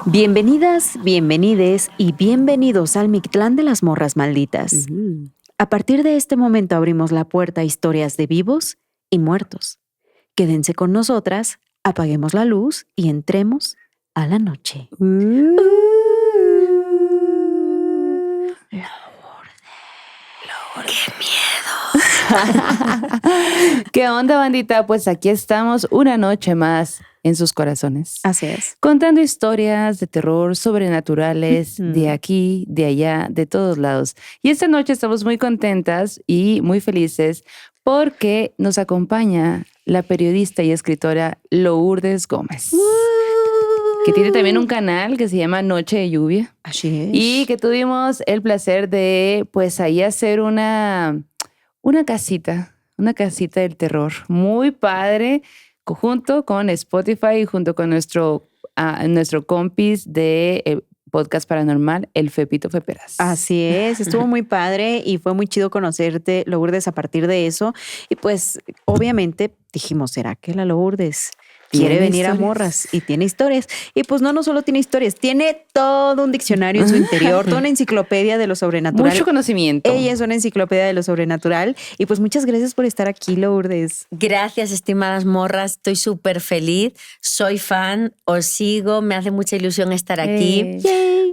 Bienvenidas, bienvenides y bienvenidos al Mictlán de las Morras Malditas. A partir de este momento abrimos la puerta a historias de vivos y muertos. Quédense con nosotras, apaguemos la luz y entremos a la noche. ¡Qué miedo! ¿Qué onda, bandita? Pues aquí estamos una noche más en sus corazones. Así es. Contando historias de terror sobrenaturales de aquí, de allá, de todos lados. Y esta noche estamos muy contentas y muy felices porque nos acompaña la periodista y escritora Lourdes Gómez. Que tiene también un canal que se llama Noche de Lluvia. Así es. Y que tuvimos el placer de, pues, ahí hacer una casita del terror. Muy padre, junto con Spotify y junto con nuestro compis de podcast paranormal, el Fepito Feperas. Así es, estuvo muy padre y fue muy chido conocerte, Lourdes, a partir de eso. Y pues, obviamente, dijimos, ¿será que la Lourdes quiere venir a Morras? Y tiene historias. Y pues no solo tiene historias, tiene todo un diccionario en su interior, toda una enciclopedia de lo sobrenatural. Mucho conocimiento. Ella es una enciclopedia de lo sobrenatural. Y pues muchas gracias por estar aquí, Lourdes. Gracias, estimadas morras. Estoy súper feliz. Soy fan, os sigo. Me hace mucha ilusión estar aquí.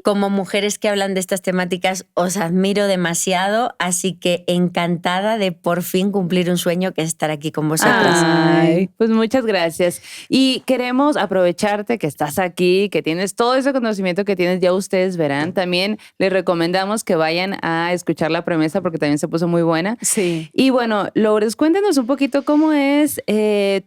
Como mujeres que hablan de estas temáticas, os admiro demasiado. Así que encantada de por fin cumplir un sueño que es estar aquí con vosotras. Ay, pues muchas gracias. Y queremos aprovecharte que estás aquí, que tienes todo ese conocimiento que tienes, ya ustedes verán. También les recomendamos que vayan a escuchar La Promesa porque también se puso muy buena. Sí. Y bueno, Lourdes, cuéntanos un poquito cómo es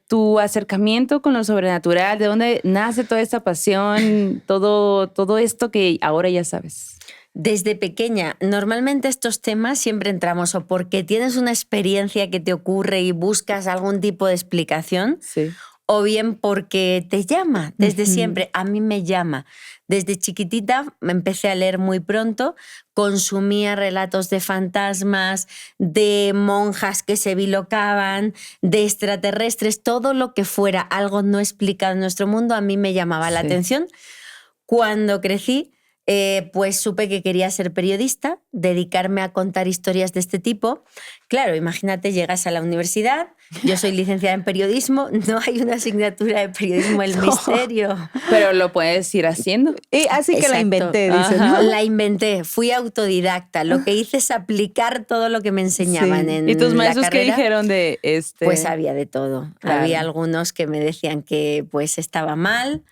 tu acercamiento con lo sobrenatural, de dónde nace toda esta pasión, todo esto que ahora ya sabes. Desde pequeña, normalmente estos temas siempre entramos o porque tienes una experiencia que te ocurre y buscas algún tipo de explicación, Sí. o bien porque te llama desde siempre. A mí me llama. Desde chiquitita me empecé a leer muy pronto, consumía relatos de fantasmas, de monjas que se bilocaban, de extraterrestres, todo lo que fuera algo no explicado en nuestro mundo a mí me llamaba la atención. Cuando crecí, pues supe que quería ser periodista, dedicarme a contar historias de este tipo. Claro, imagínate, llegas a la universidad, yo soy licenciada en periodismo, no hay una asignatura de periodismo, el misterio. Pero lo puedes ir haciendo. Y así que la Exacto. inventé, dices, ¿no? La inventé, fui autodidacta. Lo que hice es aplicar todo lo que me enseñaban en ¿Y tus la maestros qué carrera. dijeron de este? Pues había de todo. Claro. Había algunos que me decían que pues estaba mal.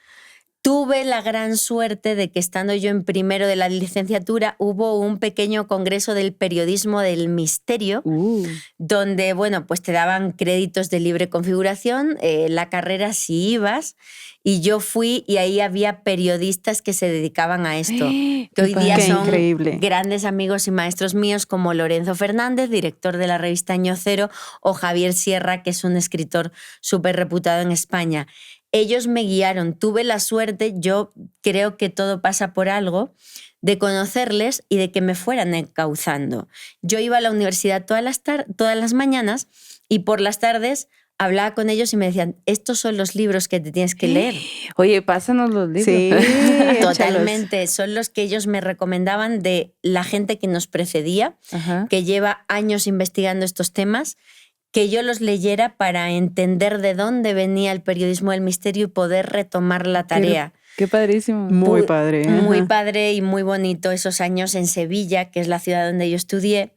Tuve la gran suerte de que estando yo en primero de la licenciatura hubo un pequeño congreso del periodismo del misterio donde, bueno, pues te daban créditos de libre configuración, la carrera si ibas, y yo fui y ahí había periodistas que se dedicaban a esto, que hoy día Qué son increíble. grandes amigos y maestros míos como Lorenzo Fernández, director de la revista Año Cero, o Javier Sierra, que es un escritor súper reputado en España. Ellos me guiaron, tuve la suerte, yo creo que todo pasa por algo, de conocerles y de que me fueran encauzando. Yo iba a la universidad todas las mañanas y por las tardes hablaba con ellos y me decían, estos son los libros que te tienes que leer. Oye, pásanos los libros. Sí, Totalmente, son los que ellos me recomendaban de la gente que nos precedía, Ajá. que lleva años investigando estos temas, que yo los leyera para entender de dónde venía el periodismo del misterio y poder retomar la tarea. Qué padrísimo. Muy padre. Muy Ajá. padre y muy bonito esos años en Sevilla, que es la ciudad donde yo estudié,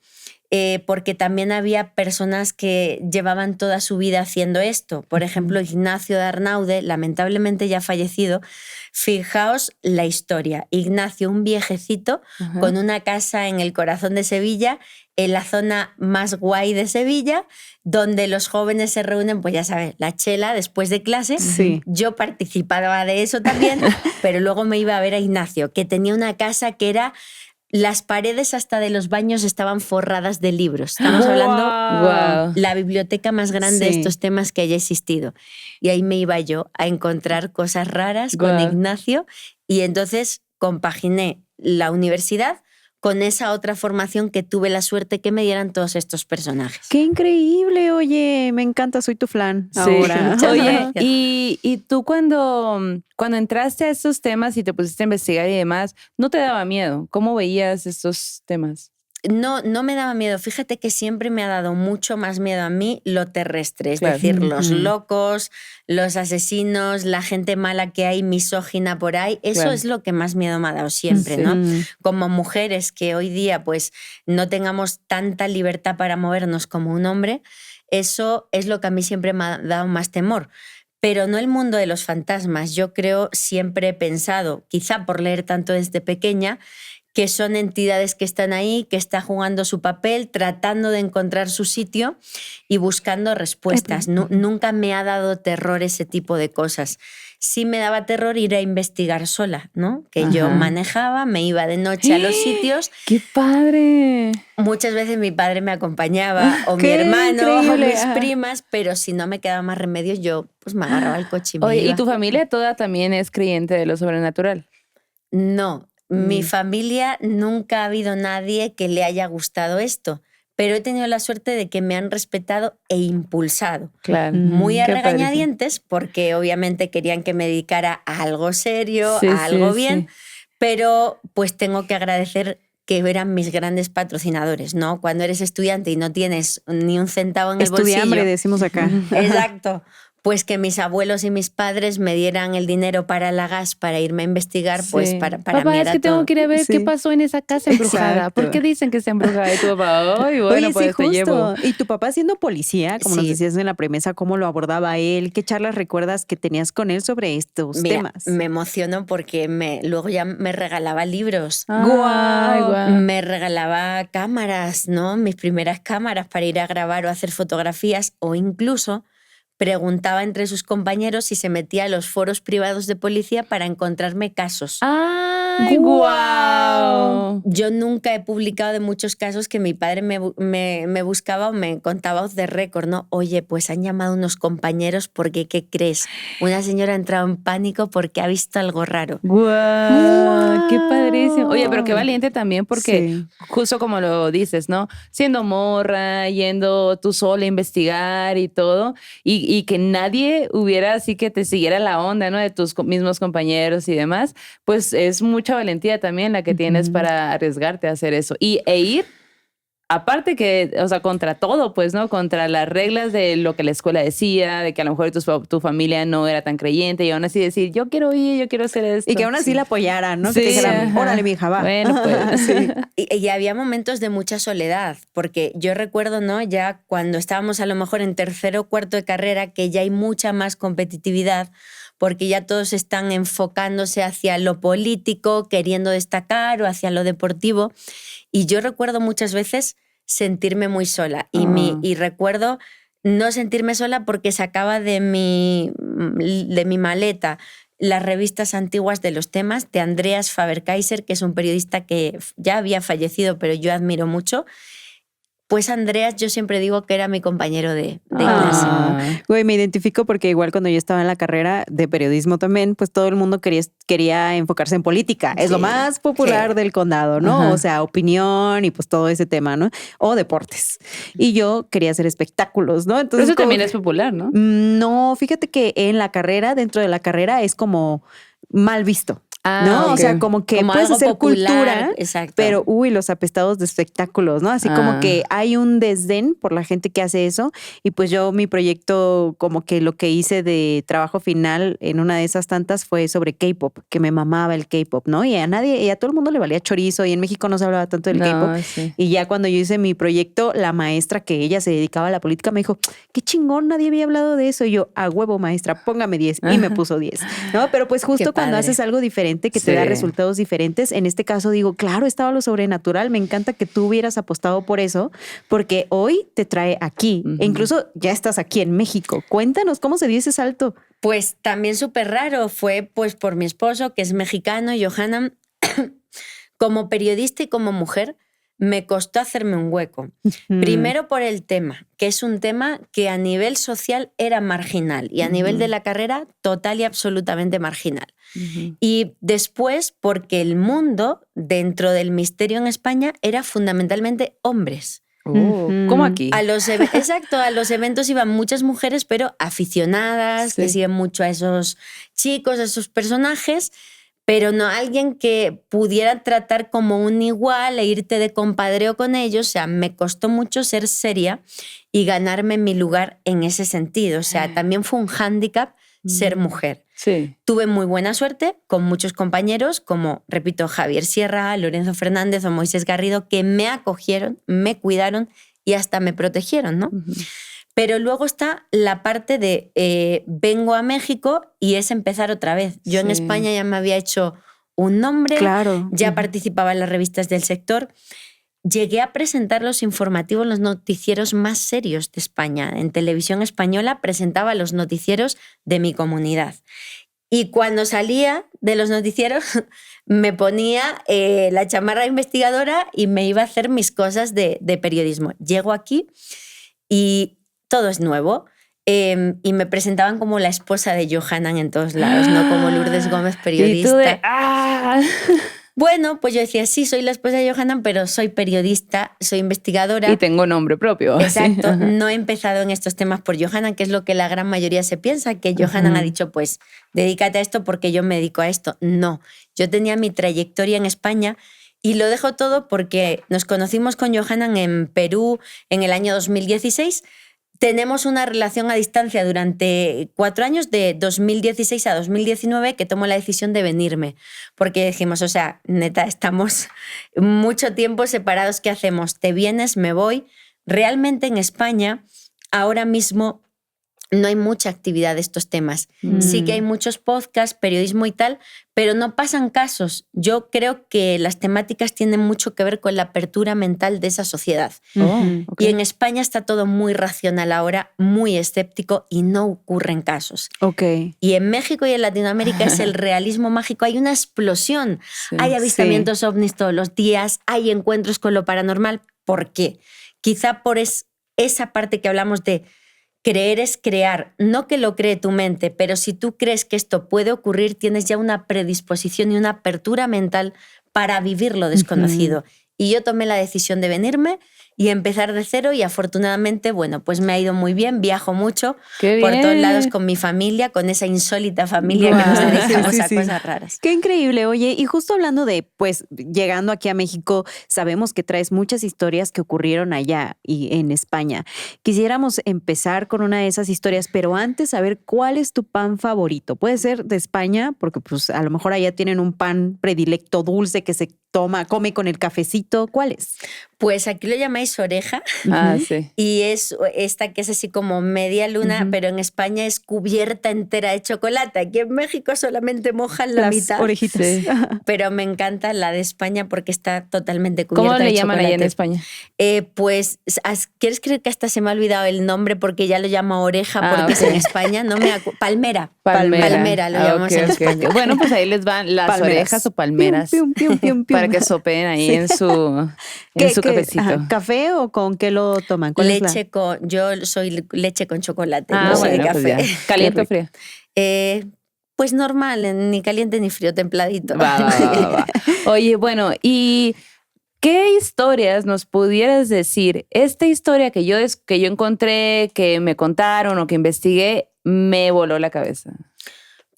porque también había personas que llevaban toda su vida haciendo esto. Por ejemplo, Ignacio de Arnaude, lamentablemente ya fallecido. Fijaos la historia. Ignacio, un viejecito con una casa en el corazón de Sevilla, en la zona más guay de Sevilla, donde los jóvenes se reúnen, pues ya sabes, la chela después de clase. Sí. Yo participaba de eso también, pero luego me iba a ver a Ignacio, que tenía una casa que era... Las paredes hasta de los baños estaban forradas de libros. Estamos hablando Guau. la biblioteca más grande de Sí. estos temas que haya existido. Y ahí me iba yo a encontrar cosas raras con Guau. Ignacio y entonces compaginé la universidad con esa otra formación que tuve la suerte que me dieran todos estos personajes. ¡Qué increíble! Oye, me encanta, soy tu flan Sí. ahora. Oye, y tú cuando entraste a estos temas y te pusiste a investigar y demás, ¿no te daba miedo? ¿Cómo veías estos temas? No me daba miedo. Fíjate que siempre me ha dado mucho más miedo a mí lo terrestre, es Claro. decir, los locos, los asesinos, la gente mala que hay, misógina por ahí. Eso Claro. es lo que más miedo me ha dado siempre, Sí. ¿no? Como mujeres que hoy día pues no tengamos tanta libertad para movernos como un hombre, eso es lo que a mí siempre me ha dado más temor. Pero no el mundo de los fantasmas. Yo creo, siempre he pensado, quizá por leer tanto desde pequeña, que son entidades que están ahí, que están jugando su papel, tratando de encontrar su sitio y buscando respuestas. Nunca me ha dado terror ese tipo de cosas. Sí me daba terror ir a investigar sola, ¿no? Que yo manejaba, me iba de noche a los sitios. ¡Qué padre! Muchas veces mi padre me acompañaba, o mi ¡Qué hermano, o increíble! mis primas, pero si no me quedaba más remedio, yo pues me agarraba el coche y me Oye, iba. ¿y tu familia toda también es creyente de lo sobrenatural? No, mi familia nunca ha habido nadie que le haya gustado esto, pero he tenido la suerte de que me han respetado e impulsado. Claro. Muy a Qué padrísimo. regañadientes, porque obviamente querían que me dedicara a algo serio, Sí, a algo sí, bien, sí. pero pues tengo que agradecer que eran mis grandes patrocinadores, ¿no? Cuando eres estudiante y no tienes ni un centavo en el bolsillo. Estudiambre, decimos acá. Exacto. Pues que mis abuelos y mis padres me dieran el dinero para la gas, para irme a investigar, pues Sí. para Papá, mí es era que tengo todo. que ir a ver qué Sí. pasó en esa casa embrujada. Exacto. ¿Por qué dicen que está embrujada? Y tu papá, ay, bueno, Oye, pues sí, te llevo. justo. Y tu papá siendo policía, como nos Sí. decías en la premisa, ¿cómo lo abordaba él? ¿Qué charlas recuerdas que tenías con él sobre estos Mira, temas? me emociono porque luego ya me regalaba libros. Ay, guau. Me regalaba cámaras, ¿no? Mis primeras cámaras para ir a grabar o hacer fotografías, o incluso preguntaba entre sus compañeros si se metía a los foros privados de policía para encontrarme casos. Ay, ¡Guau! guau. Yo nunca he publicado de muchos casos que mi padre me buscaba o me contaba off the record, ¿no? Oye, pues han llamado unos compañeros porque, ¿qué crees? Una señora ha entrado en pánico porque ha visto algo raro. Guau, qué padrísimo. Oye, pero qué Guau. valiente también porque Sí. justo como lo dices, ¿no? Siendo morra, yendo tú sola a investigar y todo, y que nadie hubiera así que te siguiera la onda, ¿no? De tus mismos compañeros y demás, pues es mucha valentía también la que tienes para arriesgarte a hacer eso. E ir, aparte que, o sea, contra todo, pues, ¿no? Contra las reglas de lo que la escuela decía, de que a lo mejor tu familia no era tan creyente y aún así decir, yo quiero ir, yo quiero hacer esto. Y que aún así la apoyaran, ¿no? Que te Sí, dijeran, ajá. órale, mija, va. Bueno, pues. Sí. Y había momentos de mucha soledad, porque yo recuerdo, ¿no? Ya cuando estábamos a lo mejor en tercero o cuarto de carrera, que ya hay mucha más competitividad, porque ya todos están enfocándose hacia lo político, queriendo destacar, o hacia lo deportivo. Y yo recuerdo muchas veces sentirme muy sola. Y recuerdo no sentirme sola porque sacaba de mi maleta las revistas antiguas de los temas de Andreas Faber-Kaiser, que es un periodista que ya había fallecido, pero yo admiro mucho. Pues Andreas, yo siempre digo que era mi compañero de clase. Güey, me identifico porque igual cuando yo estaba en la carrera de periodismo también, pues todo el mundo quería enfocarse en política. Es lo Sí, más popular sí. del condado, ¿no? Ajá. O sea, opinión y pues todo ese tema, ¿no? O deportes. Y yo quería hacer espectáculos, ¿no? Pero Entonces, eso como también que- es popular, ¿no? No, fíjate que en la carrera, dentro de la carrera, es como mal visto. ¿No? ok. O sea, como que Como puedes algo hacer popular, cultura, exacto. pero uy, los apestados de espectáculos, ¿no? Así como que hay un desdén por la gente que hace eso. Y pues yo, mi proyecto, como que lo que hice de trabajo final en una de esas tantas fue sobre K-pop, que me mamaba el K-pop, ¿no? Y a todo el mundo le valía chorizo, y en México no se hablaba tanto del K-pop. No, sí. Y ya cuando yo hice mi proyecto, la maestra, que ella se dedicaba a la política, me dijo, qué chingón, nadie había hablado de eso. Y yo, a huevo, maestra, póngame 10. Y me puso 10, ¿no? Pero pues justo Qué cuando padre. haces algo diferente que te da Sí. resultados diferentes, en este caso digo, claro, estaba lo sobrenatural, me encanta que tú hubieras apostado por eso, porque hoy te trae aquí, e incluso ya estás aquí en México. Cuéntanos cómo se dio ese salto. Pues también súper raro, fue pues por mi esposo, que es mexicano, Johanan. Como periodista y como mujer, me costó hacerme un hueco. Primero por el tema, que es un tema que a nivel social era marginal y a nivel de la carrera total y absolutamente marginal. Y después porque el mundo dentro del misterio en España era fundamentalmente hombres. ¿Cómo aquí? Exacto, a los eventos iban muchas mujeres, pero aficionadas, que siguen mucho a esos chicos, a esos personajes, pero no alguien que pudiera tratar como un igual e irte de compadreo con ellos. O sea, me costó mucho ser seria y ganarme mi lugar en ese sentido. O sea, también fue un hándicap ser mujer. Sí. Tuve muy buena suerte con muchos compañeros como, repito, Javier Sierra, Lorenzo Fernández o Moisés Garrido, que me acogieron, me cuidaron y hasta me protegieron, ¿no? Pero luego está la parte de vengo a México y es empezar otra vez. Yo en España ya me había hecho un nombre, ya participaba en las revistas del sector. Llegué a presentar los informativos, los noticieros más serios de España. En televisión española presentaba los noticieros de mi comunidad. Y cuando salía de los noticieros me ponía la chamarra investigadora y me iba a hacer mis cosas de periodismo. Llego aquí y todo es nuevo. Y me presentaban como la esposa de Johanan en todos lados, no como Lourdes Gómez, periodista. Y tú de, Bueno, pues yo decía, sí, soy la esposa de Johanan, pero soy periodista, soy investigadora. Y tengo nombre propio. Exacto. Sí. No he empezado en estos temas por Johanan, que es lo que la gran mayoría se piensa, que Johanan ha dicho, pues, dedícate a esto porque yo me dedico a esto. No, yo tenía mi trayectoria en España y lo dejo todo porque nos conocimos con Johanan en Perú en el año 2016. Tenemos una relación a distancia durante 4 años, de 2016 a 2019, que tomo la decisión de venirme. Porque dijimos, o sea, neta, estamos mucho tiempo separados, ¿qué hacemos? ¿Te vienes? ¿Me voy? Realmente en España, ahora mismo, no hay mucha actividad de estos temas. Sí que hay muchos podcasts, periodismo y tal, pero no pasan casos. Yo creo que las temáticas tienen mucho que ver con la apertura mental de esa sociedad. Y en España está todo muy racional ahora, muy escéptico y no ocurren casos. Y en México y en Latinoamérica es el realismo mágico. Hay una explosión. Hay avistamientos ovnis todos los días, hay encuentros con lo paranormal. ¿Por qué? Quizá por esa parte que hablamos de creer es crear, no que lo cree tu mente, pero si tú crees que esto puede ocurrir, tienes ya una predisposición y una apertura mental para vivir lo desconocido. Y yo tomé la decisión de venirme y empezar de cero y afortunadamente, bueno, pues me ha ido muy bien, viajo mucho por todos lados con mi familia, con esa insólita familia que nos dedicamos a cosas raras. Qué increíble. Oye, y justo hablando de, pues, llegando aquí a México, sabemos que traes muchas historias que ocurrieron allá y en España. Quisiéramos empezar con una de esas historias, pero antes saber cuál es tu pan favorito. Puede ser de España, porque pues a lo mejor allá tienen un pan predilecto dulce que se come con el cafecito. ¿Cuál es? Pues aquí lo llamáis oreja. Sí. Y es esta que es así como media luna, pero en España es cubierta entera de chocolate. Aquí en México solamente mojan la mitad. Las orejitas. Sí. Pero me encanta la de España porque está totalmente cubierta de chocolate. ¿Cómo le llaman allá en España? Pues, ¿quieres creer que hasta se me ha olvidado el nombre porque ya lo llama oreja porque es en España? No me Palmera. Palmera lo llamamos en España. Bueno, pues ahí les van las orejas o palmeras. Pium, pium, pium, pium. Para que sopeen ahí en su cafecito. ¿Café o con qué lo toman? Leche yo soy leche con chocolate, no soy de café. Pues ¿caliente o frío? Pues normal, ni caliente ni frío, templadito. Va. Oye, bueno, ¿y qué historias nos pudieras decir? Esta historia que yo encontré, que me contaron o que investigué, me voló la cabeza.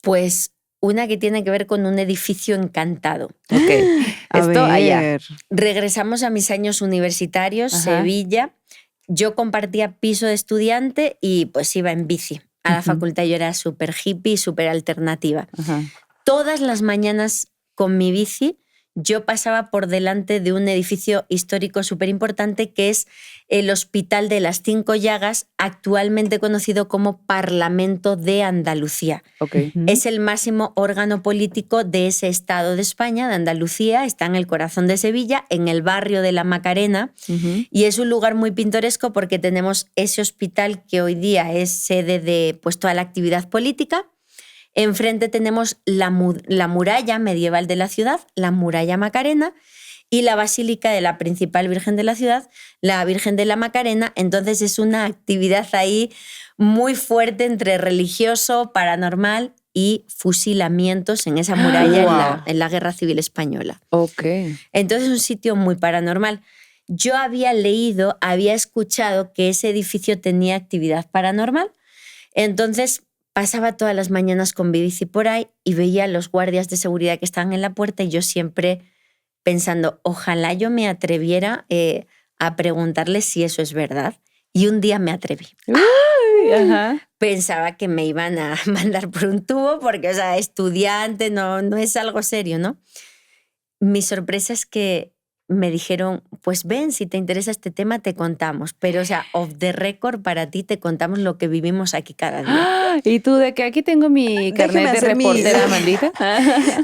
Pues una que tiene que ver con un edificio encantado. Esto allá. Regresamos a mis años universitarios, Sevilla. Yo compartía piso de estudiante y pues iba en bici. A la facultad yo era súper hippie, súper alternativa. Todas las mañanas con mi bici yo pasaba por delante de un edificio histórico súper importante que es el Hospital de las Cinco Llagas, actualmente conocido como Parlamento de Andalucía. Es el máximo órgano político de ese estado de España, de Andalucía. Está en el corazón de Sevilla, en el barrio de la Macarena, y es un lugar muy pintoresco porque tenemos ese hospital que hoy día es sede de pues, toda la actividad política. Enfrente tenemos la muralla medieval de la ciudad, la muralla Macarena, y la basílica de la principal Virgen de la ciudad, la Virgen de la Macarena. Entonces es una actividad ahí muy fuerte entre religioso, paranormal y fusilamientos en esa muralla en la Guerra Civil Española. Ok. Entonces es un sitio muy paranormal. Yo había escuchado que ese edificio tenía actividad paranormal. Entonces pasaba todas las mañanas con mi bici por ahí y veía a los guardias de seguridad que estaban en la puerta y yo siempre pensando, ojalá yo me atreviera a preguntarles si eso es verdad. Y un día me atreví. Ajá. Pensaba que me iban a mandar por un tubo porque, o sea, estudiante, no es algo serio, ¿no? Mi sorpresa es que me dijeron, pues ven, si te interesa este tema te contamos, pero o sea, off the record para ti te contamos lo que vivimos aquí cada día. ¿Y tú de que aquí tengo mi carnet de reportera maldita?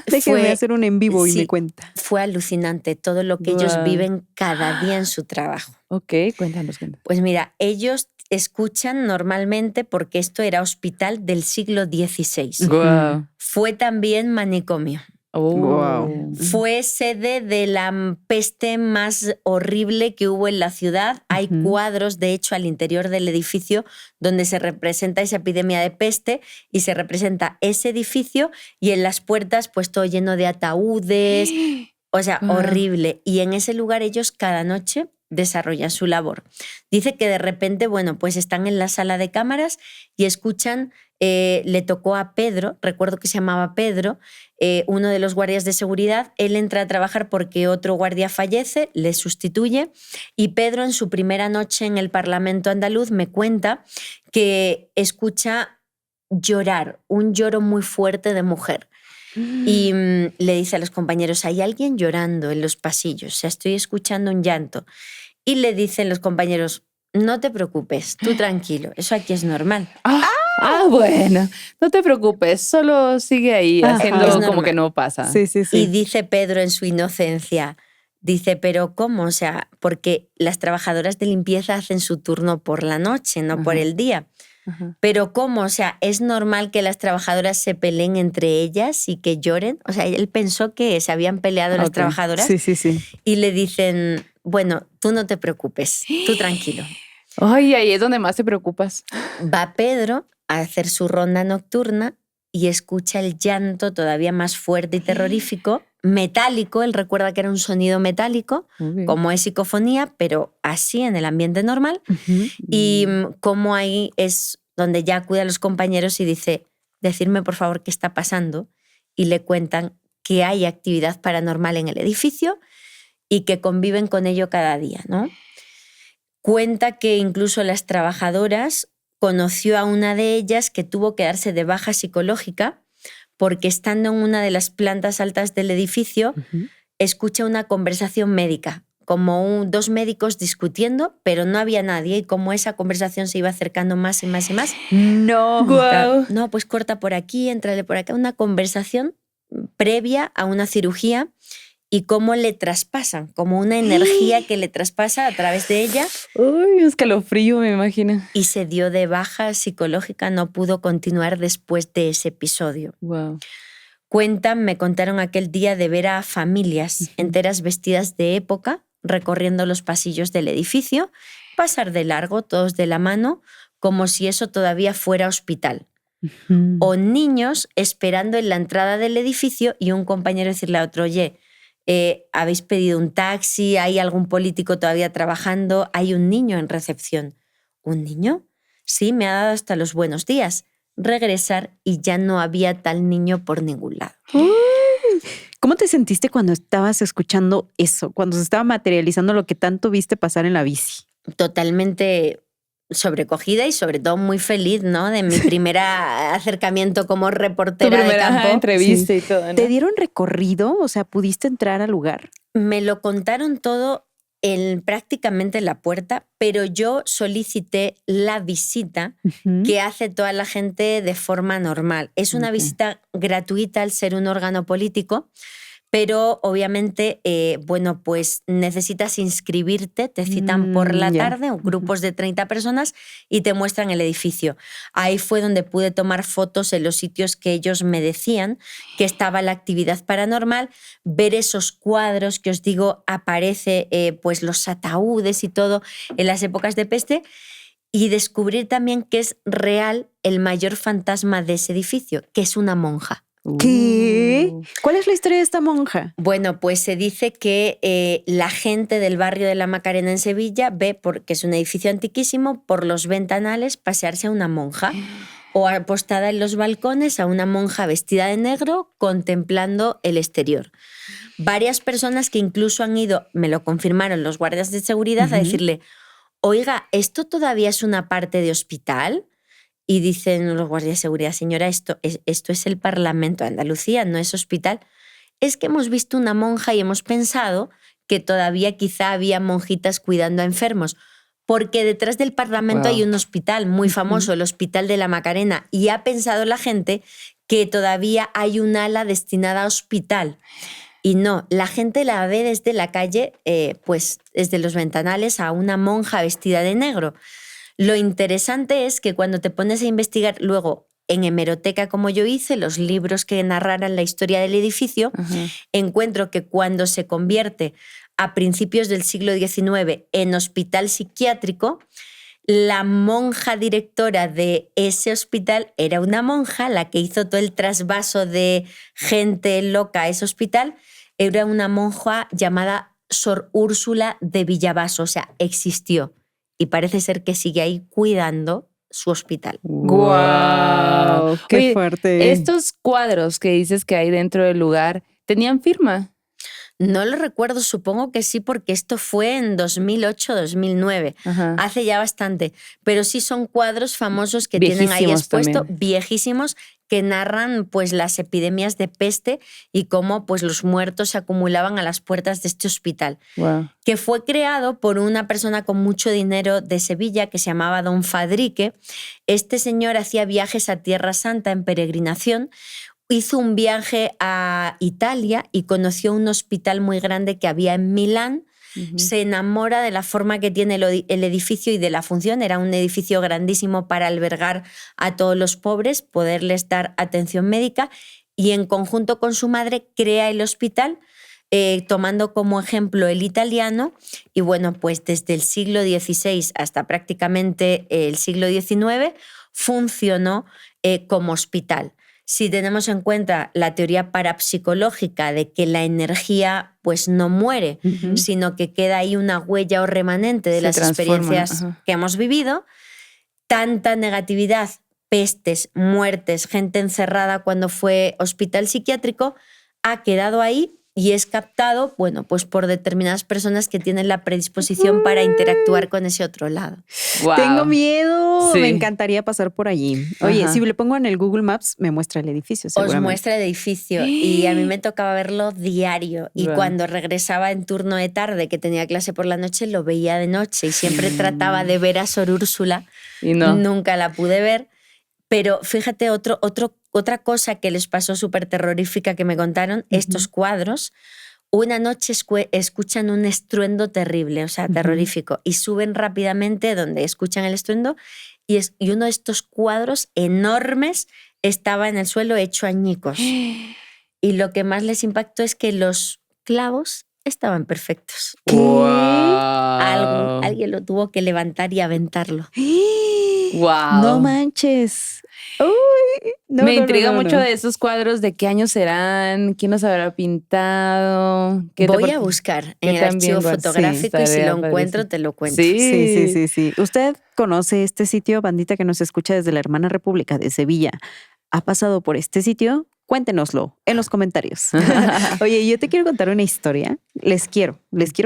Déjeme hacer un en vivo y me cuenta. Fue alucinante todo lo que ellos viven cada día en su trabajo. Ok, cuéntanos. Pues mira, ellos escuchan normalmente porque esto era hospital del siglo XVI. Wow. Fue también manicomio. Wow. Fue sede de la peste más horrible que hubo en la ciudad. Hay cuadros, de hecho, al interior del edificio donde se representa esa epidemia de peste y se representa ese edificio y en las puertas pues todo lleno de ataúdes. O sea, horrible. Y en ese lugar ellos cada noche desarrollan su labor. Dice que de repente, bueno, pues están en la sala de cámaras y escuchan, le tocó a Pedro, recuerdo que se llamaba Pedro, uno de los guardias de seguridad. Él entra a trabajar porque otro guardia fallece, le sustituye, y Pedro en su primera noche en el Parlamento andaluz me cuenta que escucha llorar, un lloro muy fuerte de mujer. Y le dice a los compañeros, hay alguien llorando en los pasillos, o sea, estoy escuchando un llanto. Y le dicen los compañeros, no te preocupes, tú tranquilo, eso aquí es normal. Bueno, no te preocupes, solo sigue ahí haciendo como que no pasa. Sí. Y dice Pedro en su inocencia, dice, pero ¿cómo? O sea, porque las trabajadoras de limpieza hacen su turno por la noche, no por el día. Pero ¿cómo? O sea, ¿es normal que las trabajadoras se peleen entre ellas y que lloren? O sea, él pensó que se habían peleado las trabajadoras. Sí. Y le dicen, bueno, tú no te preocupes, tú tranquilo. Ay, ahí es donde más te preocupas. Va Pedro a hacer su ronda nocturna y escucha el llanto todavía más fuerte y terrorífico, metálico. Él recuerda que era un sonido metálico, como es psicofonía, pero así en el ambiente normal. Y como ahí es donde ya acude a los compañeros y dice, decirme por favor qué está pasando. Y le cuentan que hay actividad paranormal en el edificio y que conviven con ello cada día, ¿no? Cuenta que incluso las trabajadoras conoció a una de ellas que tuvo que darse de baja psicológica porque estando en una de las plantas altas del edificio escucha una conversación médica, como dos médicos discutiendo, pero no había nadie, y como esa conversación se iba acercando más y más y más. No. Wow. No, pues corta por aquí, entrale por acá, una conversación previa a una cirugía y cómo le traspasan, como una energía que le traspasa a través de ella. Uy, un escalofrío, me imagino. Y se dio de baja psicológica, no pudo continuar después de ese episodio. Wow. Me contaron aquel día de ver a familias enteras vestidas de época recorriendo los pasillos del edificio, pasar de largo, todos de la mano, como si eso todavía fuera hospital. O niños esperando en la entrada del edificio y un compañero decirle a otro, oye, habéis pedido un taxi, hay algún político todavía trabajando, hay un niño en recepción. ¿Un niño? Sí, me ha dado hasta los buenos días. Regresar y ya no había tal niño por ningún lado. ¿Cómo te sentiste cuando estabas escuchando eso, cuando se estaba materializando lo que tanto viste pasar en la bici? Totalmente sobrecogida y sobre todo muy feliz, ¿no? De mi primer acercamiento como reportera de campo. Entrevista y todo, ¿no? ¿Te dieron recorrido? O sea, ¿pudiste entrar al lugar? Me lo contaron todo prácticamente en la puerta, pero yo solicité la visita que hace toda la gente de forma normal. Es una visita gratuita al ser un órgano político, pero obviamente, bueno, pues necesitas inscribirte, te citan por la tarde, grupos de 30 personas, y te muestran el edificio. Ahí fue donde pude tomar fotos en los sitios que ellos me decían que estaba la actividad paranormal, ver esos cuadros que os digo, aparece pues los ataúdes y todo en las épocas de peste, y descubrir también que es real el mayor fantasma de ese edificio, que es una monja. ¿Qué? ¿Cuál es la historia de esta monja? Bueno, pues se dice que la gente del barrio de la Macarena en Sevilla ve, porque es un edificio antiquísimo, por los ventanales pasearse a una monja o apostada en los balcones a una monja vestida de negro contemplando el exterior. Varias personas que incluso han ido, me lo confirmaron los guardias de seguridad, a decirle, oiga, ¿esto todavía es una parte de hospital? Y dicen los guardias de seguridad, señora, esto es el Parlamento de Andalucía, no es hospital. Es que hemos visto una monja y hemos pensado que todavía quizá había monjitas cuidando a enfermos, porque detrás del Parlamento hay un hospital muy famoso, el Hospital de la Macarena, y ha pensado la gente que todavía hay un ala destinada a hospital. Y no, la gente la ve desde la calle, pues desde los ventanales, a una monja vestida de negro. Lo interesante es que cuando te pones a investigar luego en hemeroteca, como yo hice, los libros que narraran la historia del edificio, encuentro que cuando se convierte a principios del siglo XIX en hospital psiquiátrico, la monja directora de ese hospital era una monja, la que hizo todo el trasvaso de gente loca a ese hospital, era una monja llamada Sor Úrsula de Villavaso, o sea, existió. Y parece ser que sigue ahí cuidando su hospital. ¡Guau! ¡Qué fuerte! Estos cuadros que dices que hay dentro del lugar, ¿tenían firma? No lo recuerdo, supongo que sí, porque esto fue en 2008-2009, hace ya bastante. Pero sí son cuadros famosos que tienen ahí expuesto, viejísimos, que narran pues las epidemias de peste y cómo pues los muertos se acumulaban a las puertas de este hospital, que fue creado por una persona con mucho dinero de Sevilla que se llamaba Don Fadrique. Este señor hacía viajes a Tierra Santa en peregrinación. Hizo un viaje a Italia y conoció un hospital muy grande que había en Milán. Se enamora de la forma que tiene el edificio y de la función. Era un edificio grandísimo para albergar a todos los pobres, poderles dar atención médica, y en conjunto con su madre crea el hospital, tomando como ejemplo el italiano. Y bueno, pues desde el siglo XVI hasta prácticamente el siglo XIX funcionó como hospital. Si tenemos en cuenta la teoría parapsicológica de que la energía pues no muere, sino que queda ahí una huella o remanente de las experiencias que hemos vivido, tanta negatividad, pestes, muertes, gente encerrada cuando fue hospital psiquiátrico, ha quedado ahí y es captado, bueno, pues por determinadas personas que tienen la predisposición para interactuar con ese otro lado. Wow. Tengo miedo, me encantaría pasar por allí. Oye, si le pongo en el Google Maps, me muestra el edificio, seguramente. Os muestra el edificio y a mí me tocaba verlo diario. Y cuando regresaba en turno de tarde, que tenía clase por la noche, lo veía de noche y siempre trataba de ver a Sor Úrsula. Y nunca la pude ver. Pero fíjate, otra cosa que les pasó súper terrorífica que me contaron, estos cuadros, una noche escuchan un estruendo terrible, o sea, terrorífico, y suben rápidamente donde escuchan el estruendo y uno de estos cuadros enormes estaba en el suelo hecho añicos. Y lo que más les impactó es que los clavos estaban perfectos. ¿Qué? Alguien lo tuvo que levantar y aventarlo. ¡Wow! No manches. Uy, me intriga mucho de esos cuadros, de qué años serán, quién los habrá pintado. Voy a buscar en el archivo fotográfico y si lo encuentro te lo cuento. Sí. ¿Usted conoce este sitio, bandita que nos escucha desde la hermana República de Sevilla? ¿Ha pasado por este sitio? Cuéntenoslo en los comentarios. Oye, yo te quiero contar una historia. Les quiero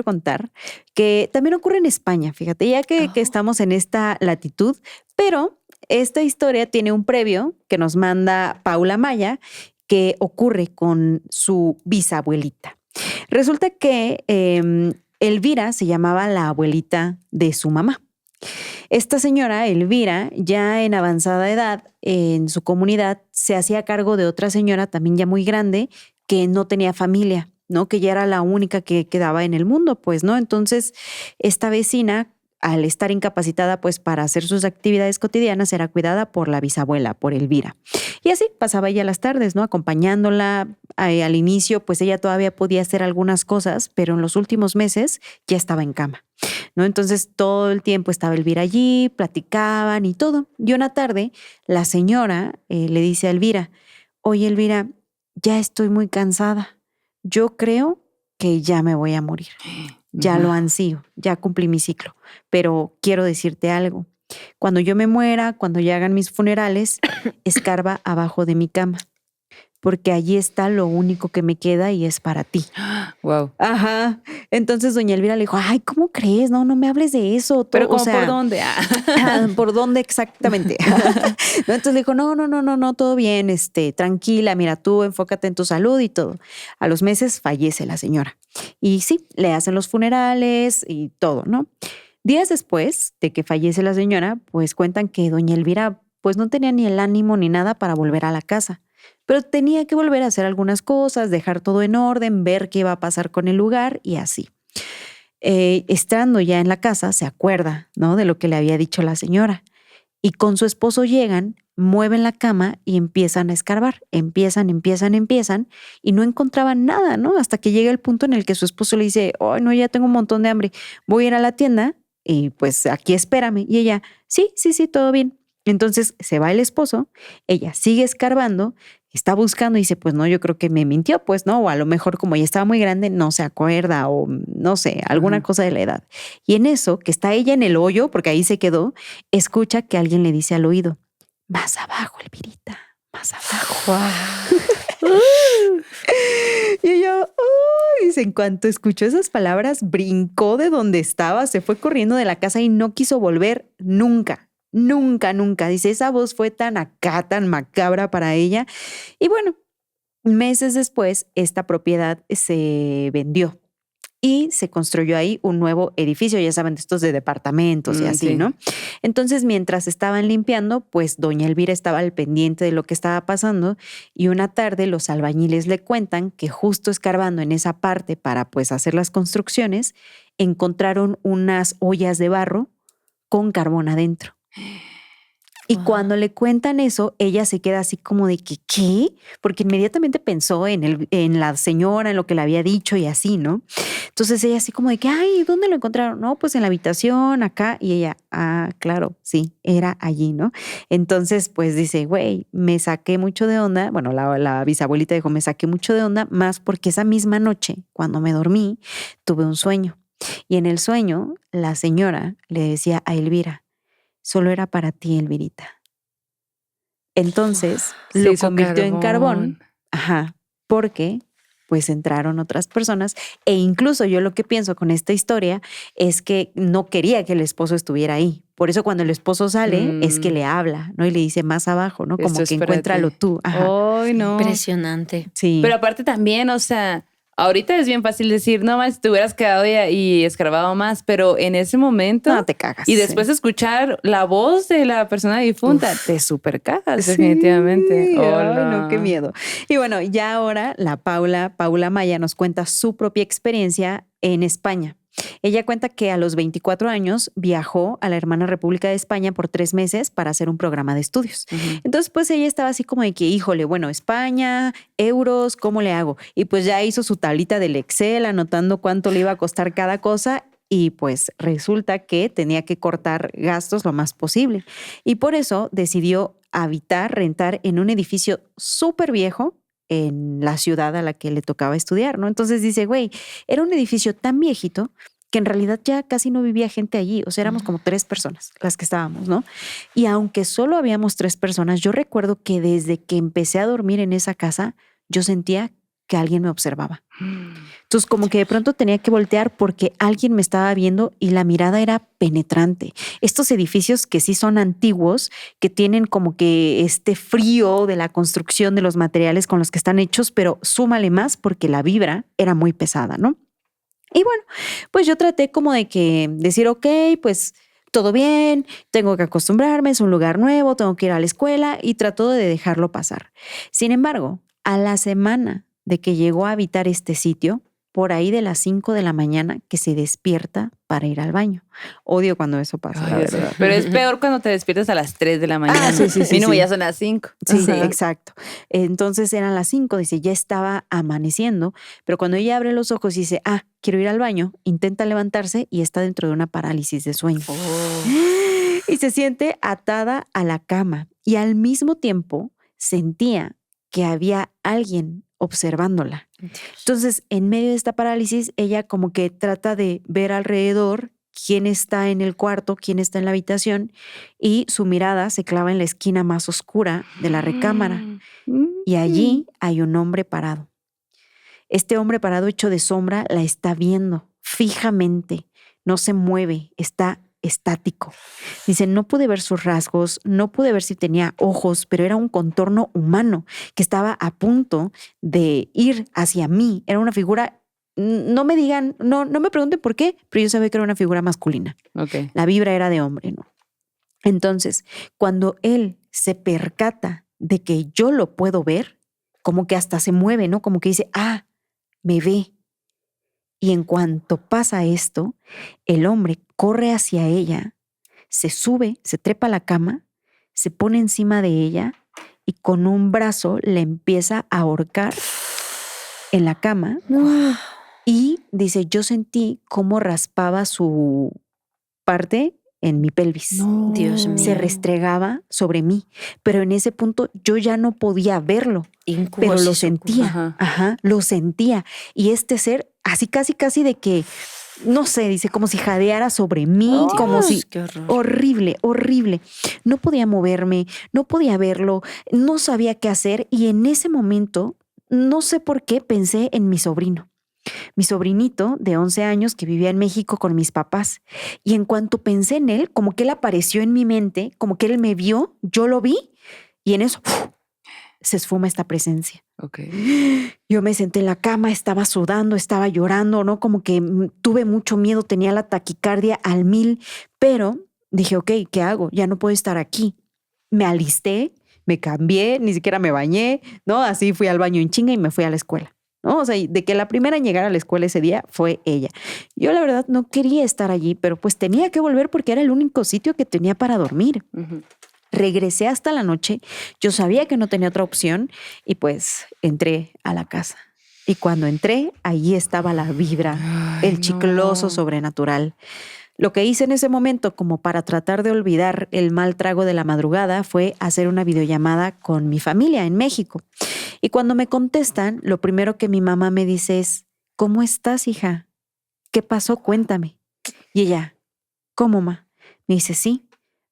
contar que también ocurre en España, fíjate, ya que estamos en esta latitud, pero esta historia tiene un previo que nos manda Paula Maya, que ocurre con su bisabuelita. Resulta que Elvira se llamaba la abuelita de su mamá. Esta señora, Elvira, ya en avanzada edad, en su comunidad, se hacía cargo de otra señora también ya muy grande que no tenía familia. ¿no? Que ya era la única que quedaba en el mundo, pues, ¿no? Entonces, esta vecina, al estar incapacitada, pues, para hacer sus actividades cotidianas, era cuidada por la bisabuela, por Elvira. Y así pasaba ella las tardes, ¿no? Acompañándola. Al inicio, pues, ella todavía podía hacer algunas cosas, pero en los últimos meses ya estaba en cama, ¿no? Entonces, todo el tiempo estaba Elvira allí, platicaban y todo. Y una tarde, la señora le dice a Elvira: oye, Elvira, ya estoy muy cansada. Yo creo que ya me voy a morir. Ya lo ansío, ya cumplí mi ciclo. Pero quiero decirte algo. Cuando yo me muera, cuando ya hagan mis funerales, escarba abajo de mi cama, porque allí está lo único que me queda y es para ti. Wow. Ajá. Entonces doña Elvira le dijo: ay, ¿cómo crees? No me hables de eso. Pero o como ¿por dónde? ¿Por dónde exactamente? ¿No? Entonces le dijo: no, todo bien, tranquila, mira, tú enfócate en tu salud y todo. A los meses fallece la señora. Y sí, le hacen los funerales y todo, ¿no? Días después de que fallece la señora, pues cuentan que doña Elvira pues no tenía ni el ánimo ni nada para volver a la casa, pero tenía que volver a hacer algunas cosas, dejar todo en orden, ver qué iba a pasar con el lugar y así. Estando ya en la casa, se acuerda, ¿no?, de lo que le había dicho la señora. Y con su esposo llegan, mueven la cama y empiezan a escarbar. Empiezan y no encontraban nada, ¿no? Hasta que llega el punto en el que su esposo le dice: ay, no, ya tengo un montón de hambre, voy a ir a la tienda y pues aquí espérame. Y ella: sí, todo bien. Entonces se va el esposo, ella sigue escarbando, está buscando y dice: pues no, yo creo que me mintió, pues no, o a lo mejor como ya estaba muy grande no se acuerda o no sé, alguna cosa de la edad. Y en eso, que está ella en el hoyo, porque ahí se quedó, escucha que alguien le dice al oído: más abajo, Elvirita, más abajo. Y ella, dice, en cuanto escuchó esas palabras, brincó de donde estaba, se fue corriendo de la casa y no quiso volver nunca. Nunca. Dice, esa voz fue tan macabra para ella. Y bueno, meses después, esta propiedad se vendió y se construyó ahí un nuevo edificio, ya saben, estos de departamentos y así, sí. ¿no? Entonces, mientras estaban limpiando, pues doña Elvira estaba al pendiente de lo que estaba pasando y una tarde los albañiles le cuentan que justo escarbando en esa parte para pues hacer las construcciones, encontraron unas ollas de barro con carbón adentro. Y cuando le cuentan eso, ella se queda así como de que, ¿qué? Porque inmediatamente pensó en la señora, en lo que le había dicho y así, ¿no? Entonces ella así como de que, ay, ¿dónde lo encontraron? No, pues en la habitación, acá. Y ella, claro, sí, era allí, ¿no? Entonces, pues dice, güey, me saqué mucho de onda. Bueno, la bisabuelita dijo, me saqué mucho de onda, más porque esa misma noche, cuando me dormí, tuve un sueño. Y en el sueño, la señora le decía a Elvira: solo era para ti, Elvirita. Entonces lo convirtió en carbón. Ajá, porque pues entraron otras personas e incluso yo lo que pienso con esta historia es que no quería que el esposo estuviera ahí. Por eso cuando el esposo sale es que le habla, ¿no? Y le dice más abajo, ¿no? Como que encuéntralo tú. Ajá. Ay, no. Impresionante. Sí. Pero aparte también, o sea, ahorita es bien fácil decir, no más, te hubieras quedado y escarbado más, pero en ese momento. No te cagas. Y después escuchar la voz de la persona difunta, te super cagas, definitivamente. Sí. Ay, no, qué miedo. Y bueno, ya ahora la Paula Maya nos cuenta su propia experiencia en España. Ella cuenta que a los 24 años viajó a la hermana República de España por 3 meses para hacer un programa de estudios. Entonces, pues ella estaba así como de que, híjole, bueno, España, euros, ¿cómo le hago? Y pues ya hizo su tablita del Excel anotando cuánto le iba a costar cada cosa y pues resulta que tenía que cortar gastos lo más posible. Y por eso decidió rentar en un edificio súper viejo en la ciudad a la que le tocaba estudiar, ¿no? Entonces dice, güey, era un edificio tan viejito que en realidad ya casi no vivía gente allí, o sea, éramos como 3 personas las que estábamos, ¿no? Y aunque solo habíamos 3 personas, yo recuerdo que desde que empecé a dormir en esa casa, yo sentía que alguien me observaba. Entonces, como que de pronto tenía que voltear porque alguien me estaba viendo y la mirada era penetrante. Estos edificios que sí son antiguos, que tienen como que este frío de la construcción de los materiales con los que están hechos, pero súmale más porque la vibra era muy pesada, ¿no? Y bueno, pues yo traté como de que decir, ok, pues todo bien, tengo que acostumbrarme, es un lugar nuevo, tengo que ir a la escuela y trato de dejarlo pasar. Sin embargo, a la semana de que llegó a habitar este sitio por ahí de las 5 de la mañana, que se despierta para ir al baño. Odio cuando eso pasa, Ay, la ya sé. verdad. Pero es peor cuando te despiertas a las 3 de la mañana. Sí, sí, sí, Mínimo sí. ya son las 5. Sí, Ajá. exacto. Entonces eran las 5, dice, ya estaba amaneciendo, pero cuando ella abre los ojos y dice, quiero ir al baño, intenta levantarse y está dentro de una parálisis de sueño. Y se siente atada a la cama y al mismo tiempo sentía que había alguien observándola. Entonces, en medio de esta parálisis, ella como que trata de ver alrededor quién está en el cuarto, quién está en la habitación, y su mirada se clava en la esquina más oscura de la recámara. Y allí hay un hombre parado. Este hombre parado hecho de sombra la está viendo fijamente, no se mueve, está estático. Dice, no pude ver sus rasgos, no pude ver si tenía ojos, pero era un contorno humano que estaba a punto de ir hacia mí. Era una figura, no me digan, no me pregunten por qué, pero yo sabía que era una figura masculina. Okay. La vibra era de hombre, ¿no? Entonces, cuando él se percata de que yo lo puedo ver, como que hasta se mueve, ¿no? Como que dice, me ve. Y en cuanto pasa esto, el hombre corre hacia ella, se sube, se trepa a la cama, se pone encima de ella y con un brazo le empieza a ahorcar en la cama. Y dice, yo sentí cómo raspaba su parte en mi pelvis. No. Dios mío. Se restregaba sobre mí, pero en ese punto yo ya no podía verlo, Incubos pero y lo sucubos. sentía. Lo sentía. Y este ser, así casi de que, no sé, dice, como si jadeara sobre mí, Dios, como si... qué horror. Horrible. No podía moverme, no podía verlo, no sabía qué hacer. Y en ese momento, no sé por qué, pensé en mi sobrino. Mi sobrinito de 11 años que vivía en México con mis papás. Y en cuanto pensé en él, como que él apareció en mi mente, como que él me vio, yo lo vi y en eso se esfuma esta presencia. Okay. Yo me senté en la cama, estaba sudando, estaba llorando, ¿no? Como que tuve mucho miedo, tenía la taquicardia al 1000, pero dije, ok, ¿qué hago? Ya no puedo estar aquí. Me alisté, me cambié, ni siquiera me bañé, ¿no? Así fui al baño en chinga y me fui a la escuela. ¿No? O sea, de que la primera en llegar a la escuela ese día fue ella. Yo la verdad no quería estar allí, pero pues tenía que volver porque era el único sitio que tenía para dormir. Uh-huh. Regresé hasta la noche, yo sabía que no tenía otra opción y pues entré a la casa. Y cuando entré, allí estaba la vibra, el chicloso sobrenatural. Lo que hice en ese momento, como para tratar de olvidar el mal trago de la madrugada, fue hacer una videollamada con mi familia en México. Y cuando me contestan, lo primero que mi mamá me dice es, ¿cómo estás, hija? ¿Qué pasó? Cuéntame. Y ella, ¿cómo, ma? Me dice, sí,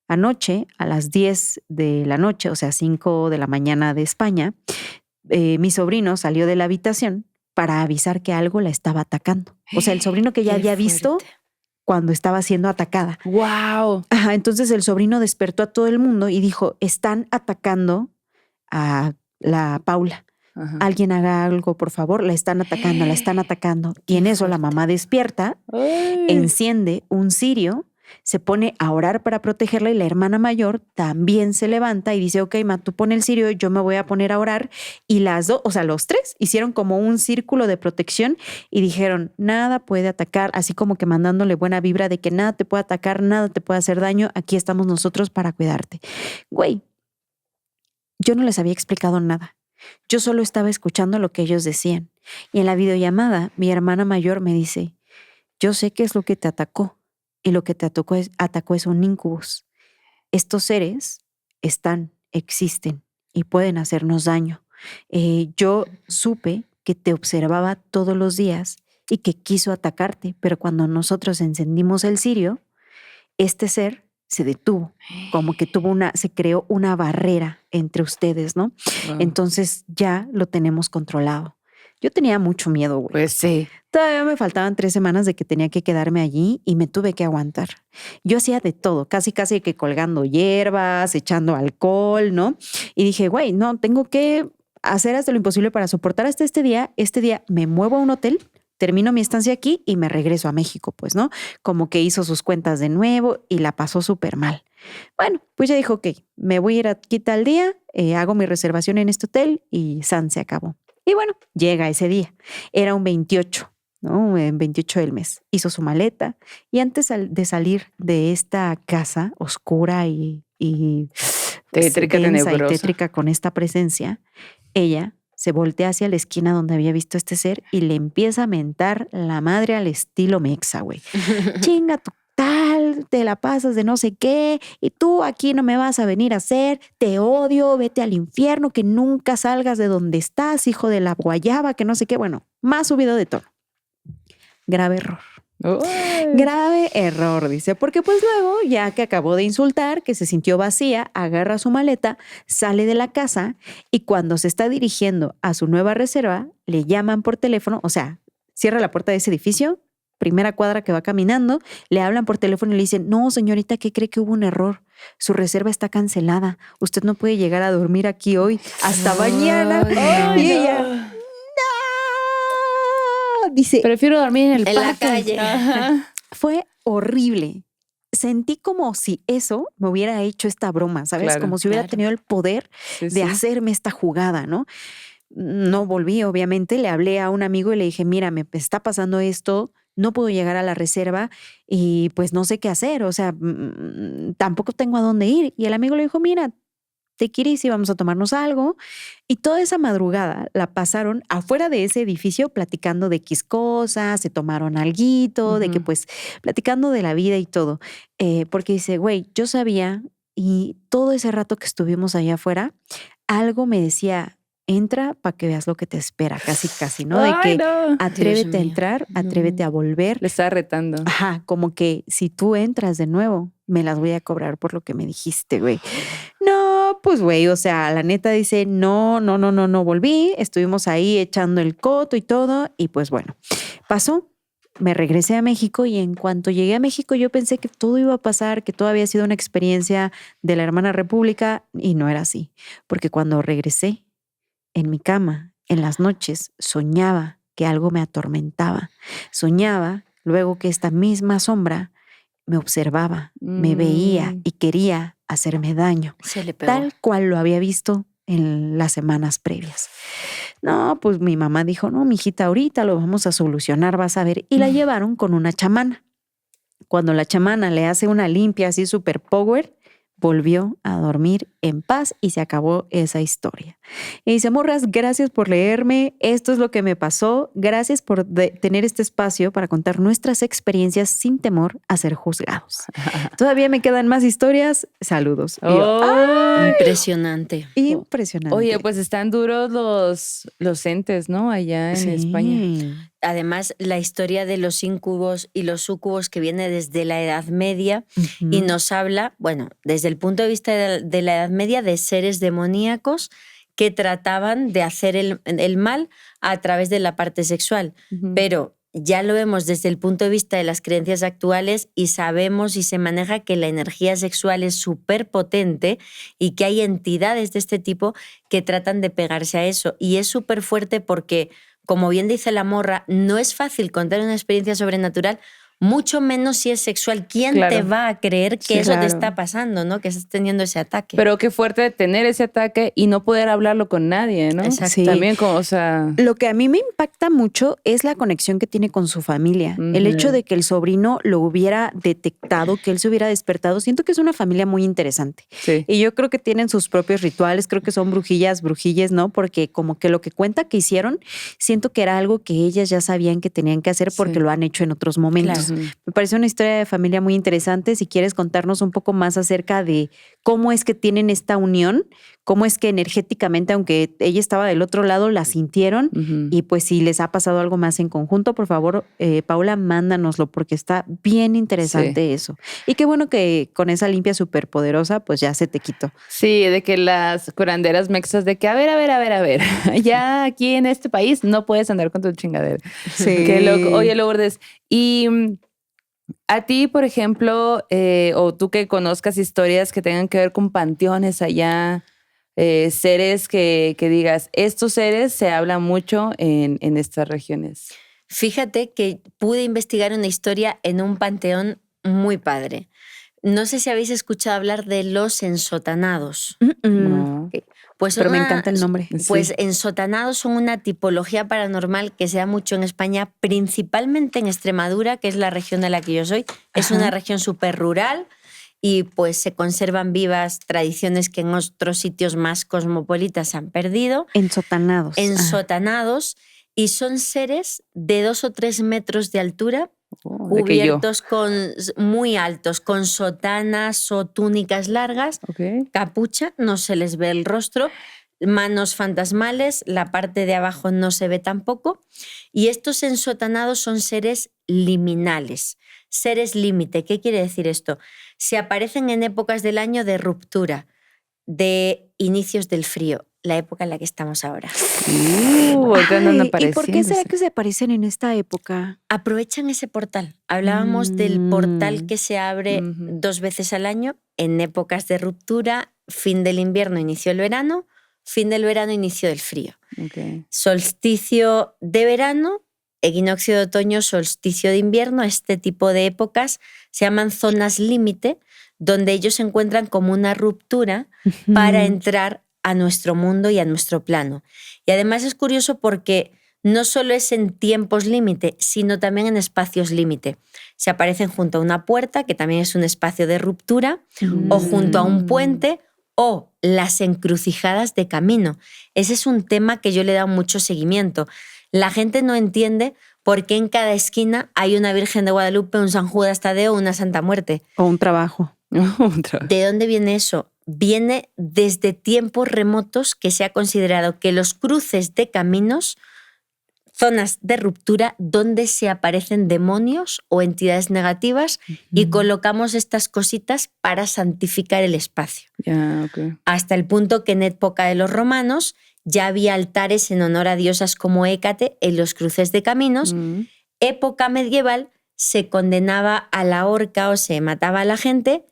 anoche a las 10 de la noche, o sea, 5 de la mañana de España, mi sobrino salió de la habitación para avisar que algo la estaba atacando. O sea, el sobrino que ya Qué había visto fuerte. cuando estaba siendo atacada. Wow. Entonces el sobrino despertó a todo el mundo y dijo, están atacando a la Paula. Ajá. Alguien haga algo, por favor, la están atacando. Y en eso la mamá despierta, enciende un cirio, se pone a orar para protegerla y la hermana mayor también se levanta y dice, ok, ma, tú pon el cirio, yo me voy a poner a orar. Y las dos, o sea, los tres hicieron como un círculo de protección y dijeron, nada puede atacar, así como que mandándole buena vibra de que nada te puede atacar, nada te puede hacer daño, aquí estamos nosotros para cuidarte. Güey, yo no les había explicado nada. Yo solo estaba escuchando lo que ellos decían. Y en la videollamada, mi hermana mayor me dice, yo sé qué es lo que te atacó. Y lo que te atacó es un incubus. Estos seres existen y pueden hacernos daño. Yo supe que te observaba todos los días y que quiso atacarte, pero cuando nosotros encendimos el cirio, este ser se detuvo, como que se creó una barrera entre ustedes, ¿no? Wow. Entonces ya lo tenemos controlado. Yo tenía mucho miedo, güey. Pues sí. Todavía me faltaban 3 semanas de que tenía que quedarme allí y me tuve que aguantar. Yo hacía de todo, casi que colgando hierbas, echando alcohol, ¿no? Y dije, güey, no, tengo que hacer hasta lo imposible para soportar hasta este día. Este día me muevo a un hotel, termino mi estancia aquí y me regreso a México, pues, ¿no? Como que hizo sus cuentas de nuevo y la pasó súper mal. Bueno, pues ya dijo, ok, me voy a ir aquí tal día, hago mi reservación en este hotel y se acabó. Y bueno, llega ese día. Era un 28, ¿no? En 28 del mes. Hizo su maleta y antes de salir de esta casa oscura y tétrica, densa y tenebrosa, tétrica con esta presencia, ella se voltea hacia la esquina donde había visto este ser y le empieza a mentar la madre al estilo mexa, güey. Chinga tu tal, te la pasas de no sé qué, y tú aquí no me vas a venir a hacer, te odio, vete al infierno, que nunca salgas de donde estás, hijo de la guayaba, que no sé qué. Bueno, más subido de tono. Grave error. Grave error, dice, porque pues luego, ya que acabó de insultar, que se sintió vacía, agarra su maleta, sale de la casa y cuando se está dirigiendo a su nueva reserva, le llaman por teléfono, o sea, cierra la puerta de ese edificio, primera cuadra que va caminando, le hablan por teléfono y le dicen, no, señorita, ¿qué cree que hubo un error? Su reserva está cancelada, usted no puede llegar a dormir aquí hoy, hasta mañana. No. Y ella... Dice, prefiero dormir en el en parque. la calle. Ajá. fue horrible. Sentí como si eso me hubiera hecho esta broma, ¿sabes? Claro, como si hubiera tenido el poder de hacerme esta jugada, ¿no? No volví, obviamente. Le hablé a un amigo y le dije, mira, me está pasando esto, no puedo llegar a la reserva y pues no sé qué hacer. O sea, tampoco tengo a dónde ir. Y el amigo le dijo, mira, te quieres y vamos a tomarnos algo. Y toda esa madrugada la pasaron afuera de ese edificio platicando de X cosas, se tomaron alguito, de que pues platicando de la vida y todo. Porque dice, güey, yo sabía y todo ese rato que estuvimos allá afuera, algo me decía, entra para que veas lo que te espera, casi, ¿no? De que atrévete a entrar, atrévete a volver. Le estaba retando. Ajá, como que si tú entras de nuevo, me las voy a cobrar por lo que me dijiste, güey. No, pues güey, o sea, la neta dice, no volví, estuvimos ahí echando el coto y todo, y pues bueno, pasó. Me regresé a México y en cuanto llegué a México yo pensé que todo iba a pasar, que todo había sido una experiencia de la hermana república y no era así, porque cuando regresé en mi cama, en las noches, soñaba que algo me atormentaba. Soñaba luego que esta misma sombra me observaba, me veía y quería hacerme daño, Se le pegó. tal cual lo había visto en las semanas previas. No, pues mi mamá dijo, no, mijita, ahorita lo vamos a solucionar, vas a ver. Y la llevaron con una chamana. Cuando la chamana le hace una limpia así super power, volvió a dormir en paz y se acabó esa historia. Y dice, morras, gracias por leerme, esto es lo que me pasó, gracias por tener este espacio para contar nuestras experiencias sin temor a ser juzgados. Todavía me quedan más historias, saludos. Y yo, Impresionante. impresionante. Oye, pues están duros los entes, ¿no? Allá en España. Además, la historia de los incubos y los súcubos que viene desde la Edad Media y nos habla, bueno, desde el punto de vista de la Edad Media, de seres demoníacos que trataban de hacer el mal a través de la parte sexual. Pero ya lo vemos desde el punto de vista de las creencias actuales y sabemos y se maneja que la energía sexual es súper potente y que hay entidades de este tipo que tratan de pegarse a eso. Y es súper fuerte porque, como bien dice la morra, no es fácil contar una experiencia sobrenatural, mucho menos si es sexual. ¿Quién te va a creer que eso te está pasando, ¿no? Que estás teniendo ese ataque? Pero qué fuerte tener ese ataque y no poder hablarlo con nadie, ¿no? Exacto. Sí. También como, o sea... Lo que a mí me impacta mucho es la conexión que tiene con su familia. El hecho de que el sobrino lo hubiera detectado, que él se hubiera despertado. Siento que es una familia muy interesante. Sí. Y yo creo que tienen sus propios rituales. Creo que son brujillas, ¿no? Porque como que lo que cuenta que hicieron, siento que era algo que ellas ya sabían que tenían que hacer porque lo han hecho en otros momentos. Claro. Me parece una historia de familia muy interesante. Si quieres contarnos un poco más acerca de cómo es que tienen esta unión, cómo es que energéticamente, aunque ella estaba del otro lado, la sintieron y pues si les ha pasado algo más en conjunto, por favor, Paula, mándanoslo porque está bien interesante eso. Y qué bueno que con esa limpia superpoderosa, pues ya se te quitó. Sí, de que las curanderas mexas de que, a ver, ya aquí en este país no puedes andar con tu chingadera. Sí. Qué loco. Oye, Lourdes, y a ti, por ejemplo, o tú que conozcas historias que tengan que ver con panteones allá, seres que digas, estos seres se habla mucho en estas regiones. Fíjate que pude investigar una historia en un panteón muy padre. No sé si habéis escuchado hablar de los ensotanados. No. Pues Pero me encanta el nombre. Pues Sí. ensotanados son una tipología paranormal que se da mucho en España, principalmente en Extremadura, que es la región de la que yo soy. Es Ajá. una región súper rural y pues se conservan vivas tradiciones que en otros sitios más cosmopolitas se han perdido. Ensotanados. Ensotanados, y son seres de 2 o 3 metros de altura, De que yo. cubiertos muy altos, con sotanas o túnicas largas, Ok. capucha, no se les ve el rostro, manos fantasmales, la parte de abajo no se ve tampoco. Y estos ensotanados son seres liminales, seres límite. ¿Qué quiere decir esto? Se aparecen en épocas del año de ruptura, de inicios del frío, la época en la que estamos ahora. Ahorita andan Ay, ¿y por qué será apareciéndose. que se aparecen en esta época? Aprovechan ese portal. Hablábamos del portal que se abre Ujú. 2 veces al año en épocas de ruptura, fin del invierno, inicio del verano, fin del verano, inicio del frío. Ok. Solsticio de verano, equinoccio de otoño, solsticio de invierno, este tipo de épocas se llaman zonas límite, donde ellos se encuentran como una ruptura para entrar a nuestro mundo y a nuestro plano. Y además es curioso porque no solo es en tiempos límite, sino también en espacios límite. Se aparecen junto a una puerta, que también es un espacio de ruptura, o junto a un puente, o las encrucijadas de camino. Ese es un tema que yo le he dado mucho seguimiento. La gente no entiende por qué en cada esquina hay una Virgen de Guadalupe, un San Judas Tadeo, una Santa Muerte. O un trabajo. ¿De dónde viene eso? Viene desde tiempos remotos que se ha considerado que los cruces de caminos, zonas de ruptura donde se aparecen demonios o entidades negativas, y colocamos estas cositas para santificar el espacio. Ya, ok. Hasta el punto que en época de los romanos ya había altares en honor a diosas como Hécate en los cruces de caminos. Época medieval se condenaba a la horca o se mataba a la gente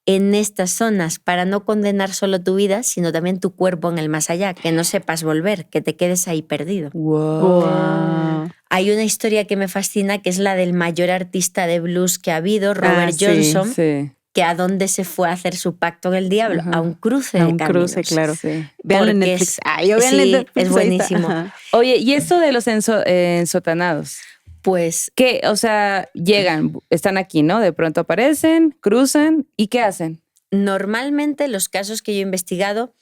en estas zonas para no condenar solo tu vida, sino también tu cuerpo en el más allá, que no sepas volver, que te quedes ahí perdido. Wow. Hay una historia que me fascina, que es la del mayor artista de blues que ha habido, Robert Johnson, Sí. que a dónde se fue a hacer su pacto con el diablo, Ajá. a un cruce A de un caminos. cruce, claro. Sí. Véanlo en Porque Netflix. Yo véanlo en sí, Netflix. es ahí está. buenísimo. Ajá. Oye, ¿y esto de los ensotanados? Pues ¿Qué? O sea, llegan, están aquí, ¿no? De pronto aparecen, cruzan, ¿y qué hacen? normalmente los casos que yo he investigado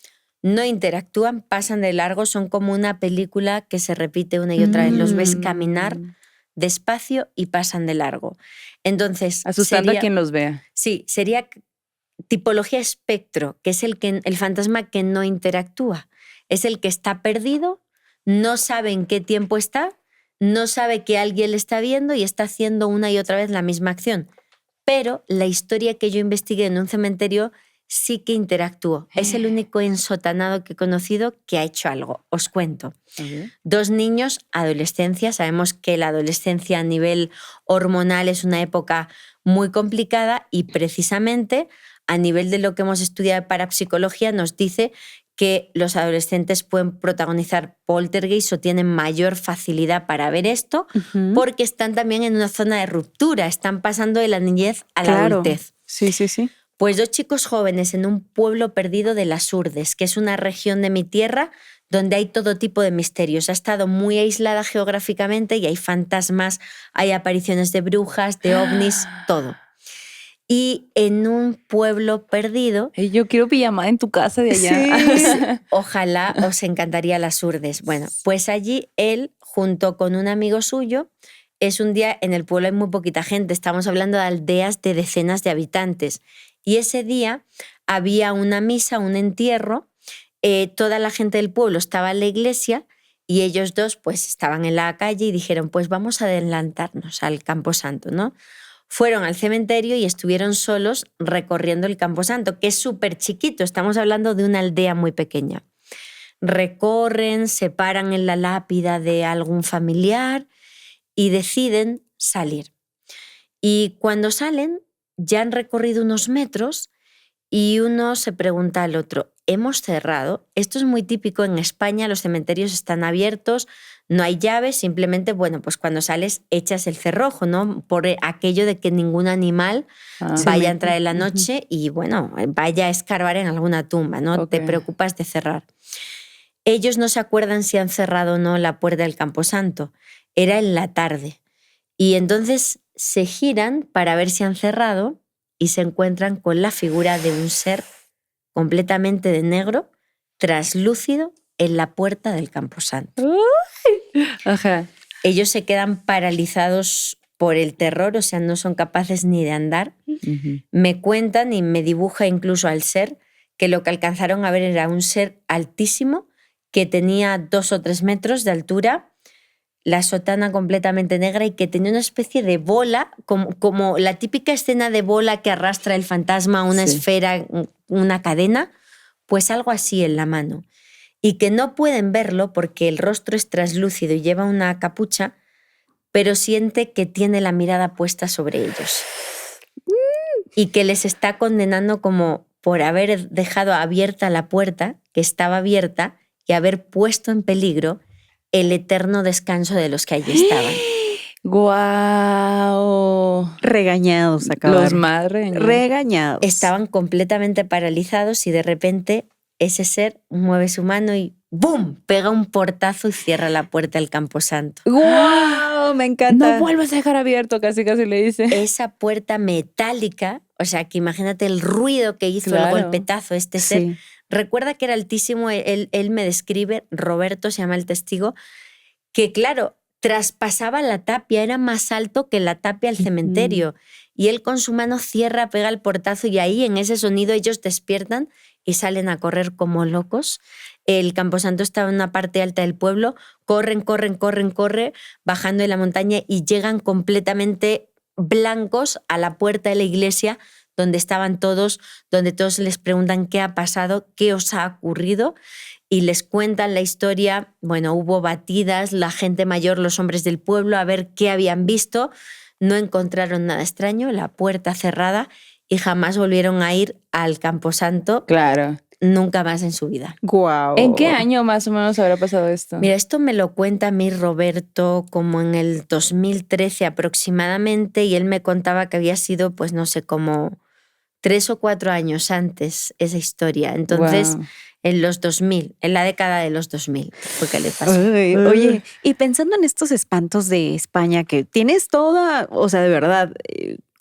no interactúan, pasan de largo, son como una película que se repite una y otra vez. Los ves caminar despacio y pasan de largo. Entonces, Asustando a quien los vea. Sí, sería tipología espectro, que es el fantasma que no interactúa. Es el que está perdido, no sabe en qué tiempo está, no sabe que alguien le está viendo y está haciendo una y otra vez la misma acción. Pero la historia que yo investigué en un cementerio sí que interactuó. Es el único ensotanado que he conocido que ha hecho algo. Os cuento. Okay. 2 niños, adolescencia. Sabemos que la adolescencia a nivel hormonal es una época muy complicada y precisamente a nivel de lo que hemos estudiado de parapsicología nos dice que los adolescentes pueden protagonizar poltergeist o tienen mayor facilidad para ver esto porque están también en una zona de ruptura, están pasando de la niñez a la adultez. Sí, sí, sí. Pues 2 chicos jóvenes en un pueblo perdido de Las Urdes, que es una región de mi tierra donde hay todo tipo de misterios. Ha estado muy aislada geográficamente y hay fantasmas, hay apariciones de brujas, de ovnis, todo. Y en un pueblo perdido... Hey, yo quiero pijamada en tu casa de allá. Sí. Ojalá os encantaría Las Urdes. Bueno, pues allí él, junto con un amigo suyo, es un día, en el pueblo hay muy poquita gente, estamos hablando de aldeas de decenas de habitantes. Y ese día había una misa, un entierro, toda la gente del pueblo estaba en la iglesia y ellos dos pues estaban en la calle y dijeron, pues vamos a adelantarnos al Camposanto, ¿no? Fueron al cementerio y estuvieron solos recorriendo el Camposanto, que es súper chiquito, estamos hablando de una aldea muy pequeña. Recorren, se paran en la lápida de algún familiar y deciden salir. Y cuando salen, ya han recorrido unos metros y uno se pregunta al otro, ¿hemos cerrado? Esto es muy típico en España, los cementerios están abiertos, No hay llave, simplemente, bueno, pues cuando sales echas el cerrojo, ¿no? Por aquello de que ningún animal vaya a entrar en la noche y, bueno, vaya a escarbar en alguna tumba, ¿no? Te preocupas de cerrar. Ellos no se acuerdan si han cerrado o no la puerta del Camposanto. Era en la tarde. Y entonces se giran para ver si han cerrado y se encuentran con la figura de un ser completamente de negro, traslúcido, en la puerta del Camposanto. Ajá. Ellos se quedan paralizados por el terror, o sea, no son capaces ni de andar. Me cuentan y me dibuja incluso al ser que lo que alcanzaron a ver era un ser altísimo que tenía 2 o 3 metros de altura, la sotana completamente negra y que tenía una especie de bola, como la típica escena de bola que arrastra el fantasma, una esfera, una cadena, pues algo así en la mano. Y que no pueden verlo porque el rostro es traslúcido y lleva una capucha, pero siente que tiene la mirada puesta sobre ellos. Y que les está condenando como por haber dejado abierta la puerta, que estaba abierta, y haber puesto en peligro el eterno descanso de los que allí estaban. ¡Guau! Regañados acabaron. Los más regañados. Estaban completamente paralizados y de repente ese ser mueve su mano y ¡bum! Pega un portazo y cierra la puerta del Camposanto. ¡Guau! Me encanta. No vuelvas a dejar abierto, casi le dice. Esa puerta metálica, o sea, que imagínate el ruido que hizo el golpetazo este ser. Recuerda que era altísimo, él me describe, Roberto se llama el testigo, que claro, traspasaba la tapia, era más alto que la tapia del cementerio. Y él con su mano cierra, pega el portazo y ahí en ese sonido ellos despiertan y salen a correr como locos. El Camposanto estaba en una parte alta del pueblo, corren, bajando de la montaña y llegan completamente blancos a la puerta de la iglesia donde estaban todos, donde todos les preguntan qué ha pasado, qué os ha ocurrido y les cuentan la historia. Bueno, hubo batidas, la gente mayor, los hombres del pueblo, a ver qué habían visto. No encontraron nada extraño, la puerta cerrada y jamás volvieron a ir al Camposanto. Claro. Nunca más en su vida. Guau. ¿En qué año más o menos habrá pasado esto? Mira, esto me lo cuenta a mí Roberto como en el 2013 aproximadamente y él me contaba que había sido, pues no sé, como 3 o 4 años antes esa historia. Entonces, en los 2000, en la década de los 2000, fue que le pasó. Oye, y pensando en estos espantos de España, que tienes toda, o sea, de verdad,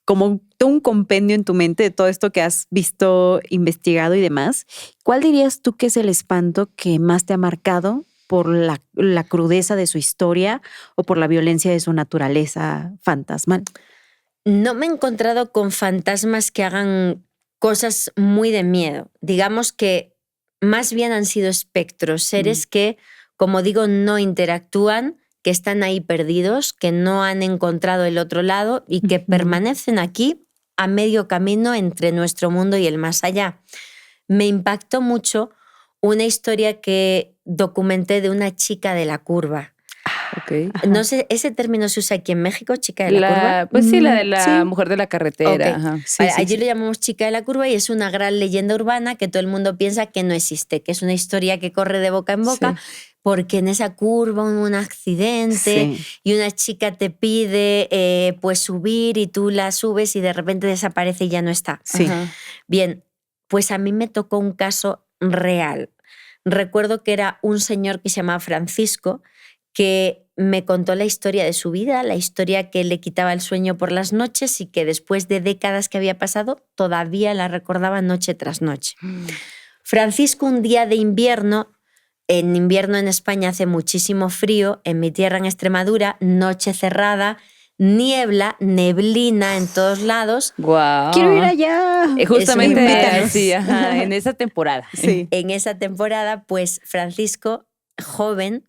como un compendio en tu mente de todo esto que has visto, investigado y demás, ¿cuál dirías tú que es el espanto que más te ha marcado por la crudeza de su historia o por la violencia de su naturaleza fantasmal? No me he encontrado con fantasmas que hagan cosas muy de miedo. Digamos que más bien han sido espectros, seres que, como digo, no interactúan, que están ahí perdidos, que no han encontrado el otro lado y que permanecen aquí a medio camino entre nuestro mundo y el más allá. Me impactó mucho una historia que documenté de una chica de la curva. Okay. No sé, ¿ese término se usa aquí en México, chica de la curva? Pues sí, la de la mujer de la carretera. Okay. Ajá. Allí le llamamos chica de la curva y es una gran leyenda urbana que todo el mundo piensa que no existe, que es una historia que corre de boca en boca, porque en esa curva hubo un accidente y una chica te pide pues subir y tú la subes y de repente desaparece y ya no está. Bien, pues a mí me tocó un caso real. Recuerdo que era un señor que se llamaba Francisco, que me contó la historia de su vida, la historia que le quitaba el sueño por las noches y que después de décadas que había pasado todavía la recordaba noche tras noche. Francisco, un día de invierno en España hace muchísimo frío, en mi tierra en Extremadura, noche cerrada, niebla, neblina en todos lados. Wow. Quiero ir allá. Justamente sí, en esa temporada. Sí. En esa temporada, pues Francisco, joven,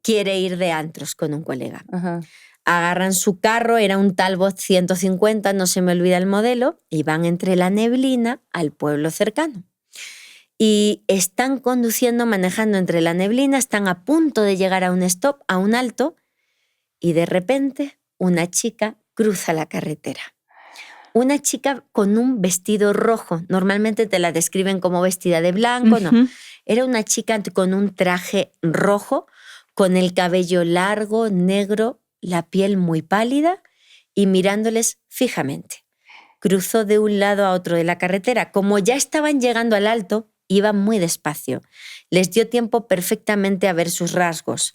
quiere ir de antros con un colega. Agarran su carro, era un Talbot 150, no se me olvida el modelo, y van entre la neblina al pueblo cercano. Y están conduciendo, manejando entre la neblina, están a punto de llegar a un stop, a un alto, y de repente una chica cruza la carretera. Una chica con un vestido rojo. Normalmente te la describen como vestida de blanco, no. Era una chica con un traje rojo, con el cabello largo, negro, la piel muy pálida y mirándoles fijamente. Cruzó de un lado a otro de la carretera. Como ya estaban llegando al alto, iban muy despacio. Les dio tiempo perfectamente a ver sus rasgos.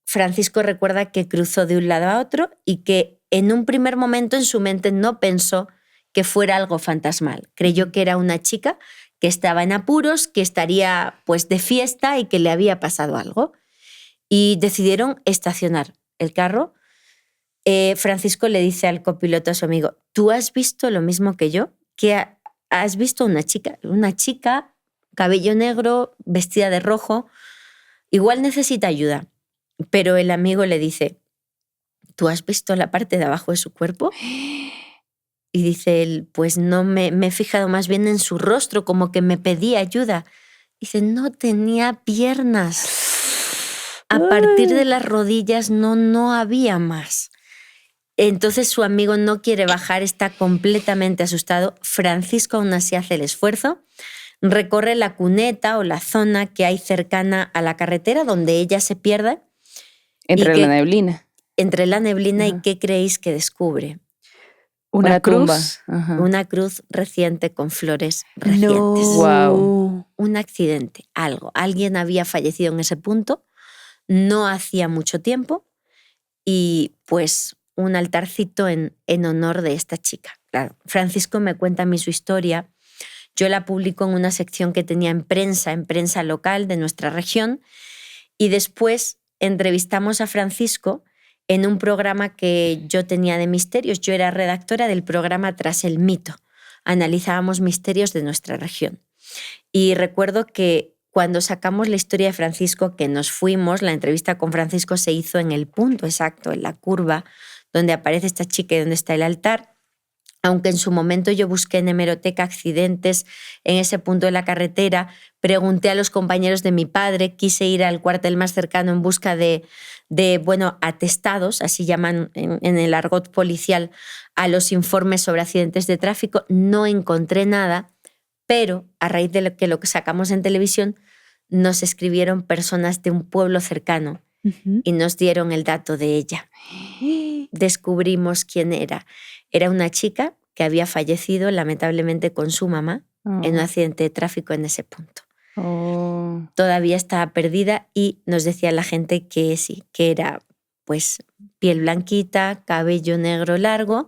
Francisco recuerda que cruzó de un lado a otro y que en un primer momento en su mente no pensó que fuera algo fantasmal. Creyó que era una chica que estaba en apuros, que estaría pues de fiesta y que le había pasado algo. Y decidieron estacionar el carro. Francisco le dice al copiloto, a su amigo, ¿tú has visto lo mismo que yo? ¿Que has visto una chica, cabello negro, vestida de rojo? Igual necesita ayuda. Pero el amigo le dice, ¿tú has visto la parte de abajo de su cuerpo? Y dice él, pues no, me he fijado más bien en su rostro, como que me pedía ayuda. Dice, no tenía piernas. A partir de las rodillas no había más. Entonces su amigo no quiere bajar, está completamente asustado. Francisco aún así hace el esfuerzo, recorre la cuneta o la zona que hay cercana a la carretera donde ella se pierde. Entre la neblina. Entre la neblina. Ajá. ¿Y qué creéis que descubre? Una cruz. Ajá. Una cruz reciente con flores recientes. No. Wow. Un accidente, algo. Alguien había fallecido en ese punto, no hacía mucho tiempo, y pues un altarcito en honor de esta chica. Claro, Francisco me cuenta a mí su historia. Yo la publico en una sección que tenía en prensa local de nuestra región, y después entrevistamos a Francisco en un programa que yo tenía de misterios. Yo era redactora del programa Tras el Mito. Analizábamos misterios de nuestra región. Y recuerdo que cuando sacamos la historia de Francisco, que nos fuimos, la entrevista con Francisco se hizo en el punto exacto, en la curva, donde aparece esta chica y donde está el altar. Aunque en su momento yo busqué en hemeroteca accidentes en ese punto de la carretera, pregunté a los compañeros de mi padre, quise ir al cuartel más cercano en busca de atestados, así llaman en el argot policial a los informes sobre accidentes de tráfico, no encontré nada, pero a raíz de lo que sacamos en televisión, nos escribieron personas de un pueblo cercano y nos dieron el dato de ella. Descubrimos quién era. Era una chica que había fallecido lamentablemente con su mamá en un accidente de tráfico en ese punto. Todavía estaba perdida y nos decía la gente que sí, que era pues piel blanquita, cabello negro largo,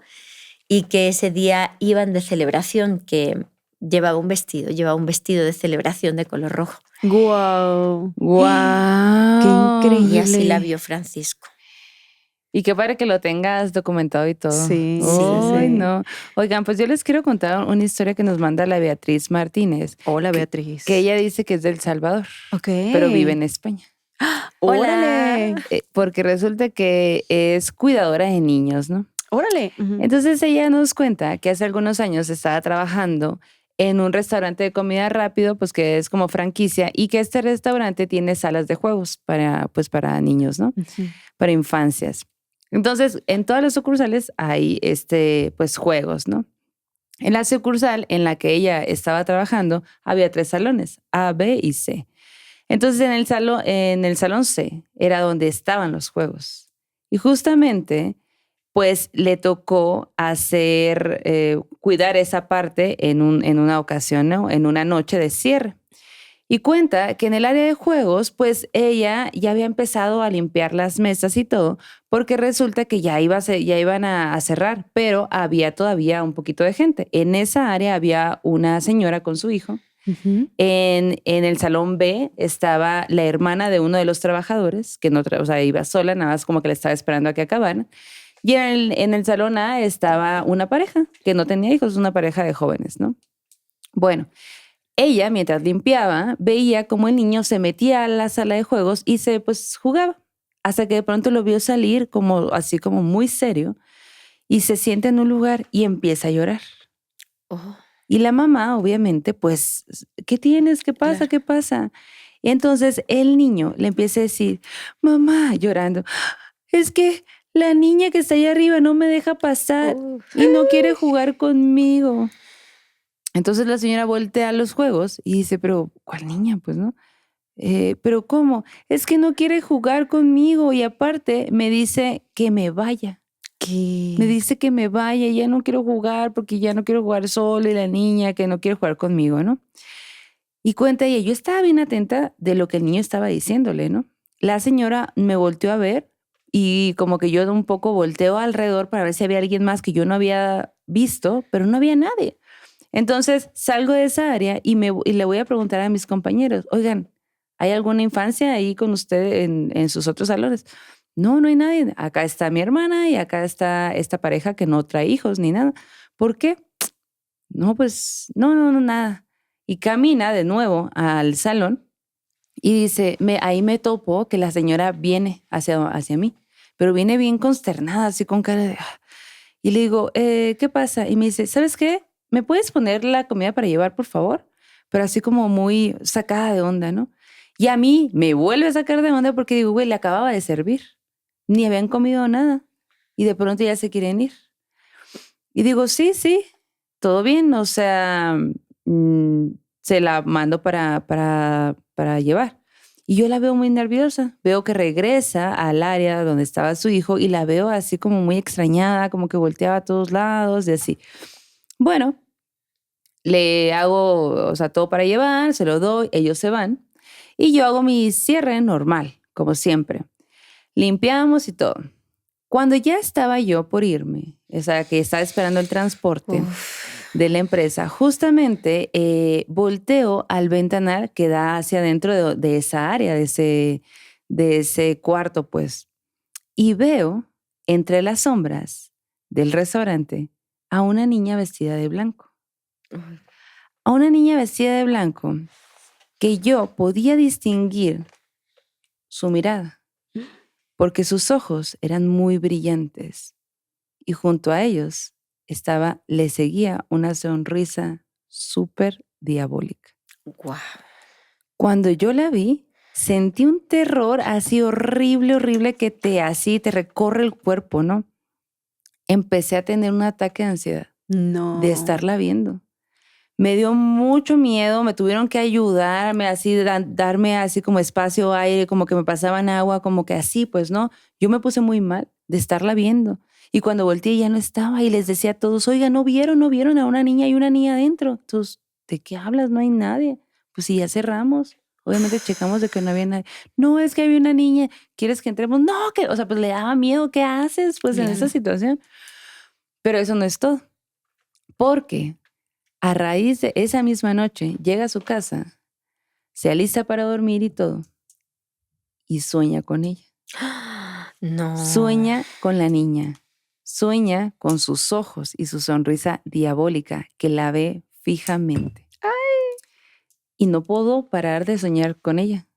y que ese día iban de celebración, que llevaba un vestido de celebración de color rojo. ¡Guau! ¡Guau! ¡Qué increíble! Y así la vio Francisco. Y qué padre que lo tengas documentado y todo. Sí, Ay, sí. no. Oigan, pues yo les quiero contar una historia que nos manda la Beatriz Martínez. Hola, Beatriz. Que ella dice que es del Salvador, Ok. pero vive en España. ¡Órale! Porque resulta que es cuidadora de niños, ¿no? ¡Órale! Entonces ella nos cuenta que hace algunos años estaba trabajando en un restaurante de comida rápido, pues que es como franquicia, y que este restaurante tiene salas de juegos para niños, ¿no? Para infancias. Entonces, en todas las sucursales hay pues juegos, ¿no? En la sucursal en la que ella estaba trabajando había 3 salones, A, B y C. Entonces, en el salón C era donde estaban los juegos. Y justamente, pues le tocó cuidar esa parte en una ocasión, ¿no? En una noche de cierre. Y cuenta que en el área de juegos, pues ella ya había empezado a limpiar las mesas y todo, porque resulta que ya iban a cerrar, pero había todavía un poquito de gente. En esa área había una señora con su hijo. En el salón B estaba la hermana de uno de los trabajadores, que no, iba sola, nada más como que le estaba esperando a que acabaran. Y en el salón A estaba una pareja que no tenía hijos, una pareja de jóvenes, ¿no? Bueno, ella, mientras limpiaba, veía cómo el niño se metía a la sala de juegos y pues jugaba. Hasta que de pronto lo vio salir así como muy serio y se sienta en un lugar y empieza a llorar. Y la mamá, obviamente, pues, ¿qué tienes? ¿Qué pasa? Claro. ¿Qué pasa? Y entonces el niño le empieza a decir, mamá, llorando, es que la niña que está allá arriba no me deja pasar y no quiere jugar conmigo. Entonces la señora voltea a los juegos y dice, pero ¿cuál niña? Pues, ¿no? ¿Pero cómo? Es que no quiere jugar conmigo y aparte me dice que me vaya. ¿Qué? Me dice que me vaya, ya no quiero jugar porque ya no quiero jugar solo y la niña que no quiere jugar conmigo, ¿no? Y cuenta ella, yo estaba bien atenta de lo que el niño estaba diciéndole, ¿no? La señora me volteó a ver y como que yo un poco volteo alrededor para ver si había alguien más que yo no había visto, pero no había nadie. Entonces salgo de esa área y le voy a preguntar a mis compañeros, oigan, ¿hay alguna infancia ahí con usted en sus otros salones? No, no hay nadie. Acá está mi hermana y acá está esta pareja que no trae hijos ni nada. ¿Por qué? No, pues no, nada. Y camina de nuevo al salón y dice, ahí me topo que la señora viene hacia mí, pero viene bien consternada, así con cara de... Y le digo, ¿qué pasa? Y me dice, ¿sabes qué? ¿Me puedes poner la comida para llevar, por favor? Pero así como muy sacada de onda, ¿no? Y a mí me vuelve a sacar de onda porque digo, güey, le acababa de servir. Ni habían comido nada. Y de pronto ya se quieren ir. Y digo, sí, todo bien. O sea, se la mando para llevar. Y yo la veo muy nerviosa. Veo que regresa al área donde estaba su hijo y la veo así como muy extrañada, como que volteaba a todos lados y así. Bueno, le hago, o sea, todo para llevar, se lo doy, ellos se van y yo hago mi cierre normal, como siempre. Limpiamos y todo. Cuando ya estaba yo por irme, o sea, que estaba esperando el transporte de la empresa, justamente volteo al ventanal que da hacia adentro de esa área, de ese cuarto, pues, y veo entre las sombras del restaurante a una niña vestida de blanco. A una niña vestida de blanco que yo podía distinguir su mirada, porque sus ojos eran muy brillantes y junto a ellos le seguía una sonrisa súper diabólica. Wow. Cuando yo la vi, sentí un terror así horrible que te recorre el cuerpo, ¿no? Empecé a tener un ataque de ansiedad de estarla viendo. Me dio mucho miedo, me tuvieron que ayudarme, así, darme así como espacio, aire, como que me pasaban agua, como que así, pues, ¿no? Yo me puse muy mal de estarla viendo. Y cuando volteé ya no estaba y les decía a todos, oiga, ¿no vieron a una niña y una niña adentro? Entonces, ¿de qué hablas? No hay nadie. Pues sí, ya cerramos. Obviamente checamos de que no había nadie. No, es que había una niña, ¿quieres que entremos? No, o sea, pues le daba miedo, ¿qué haces? Pues en esa situación. Pero eso no es todo. Porque a raíz de esa misma noche, llega a su casa, se alista para dormir y todo, y sueña con ella. No. Sueña con la niña, sueña con sus ojos y su sonrisa diabólica que la ve fijamente. ¡Ay! Y no puedo parar de soñar con ella.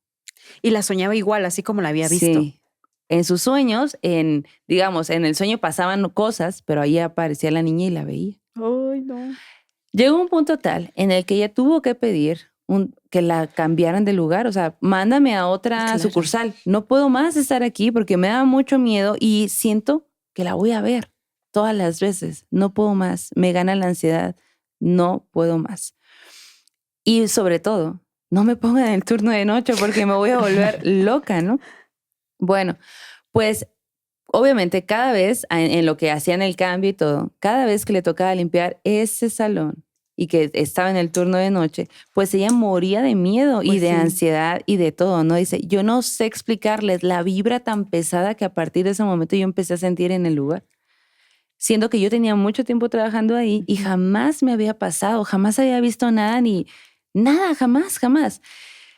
Y la soñaba igual, así como la había visto. Sí. En sus sueños, digamos, en el sueño pasaban cosas, pero ahí aparecía la niña y la veía. Ay, no. Llegó un punto tal en el que ella tuvo que pedir que la cambiaran de lugar. O sea, mándame a otra sucursal. No puedo más estar aquí porque me da mucho miedo y siento que la voy a ver todas las veces. No puedo más. Me gana la ansiedad. No puedo más. Y sobre todo, no me pongan en el turno de noche porque me voy a volver loca, ¿no? Bueno, pues obviamente cada vez en lo que hacían el cambio y todo, cada vez que le tocaba limpiar ese salón y que estaba en el turno de noche, pues ella moría de miedo y de ansiedad y de todo, ¿no? Dice, yo no sé explicarles la vibra tan pesada que a partir de ese momento yo empecé a sentir en el lugar. Siendo que yo tenía mucho tiempo trabajando ahí y jamás me había pasado, jamás había visto nada ni nada, jamás.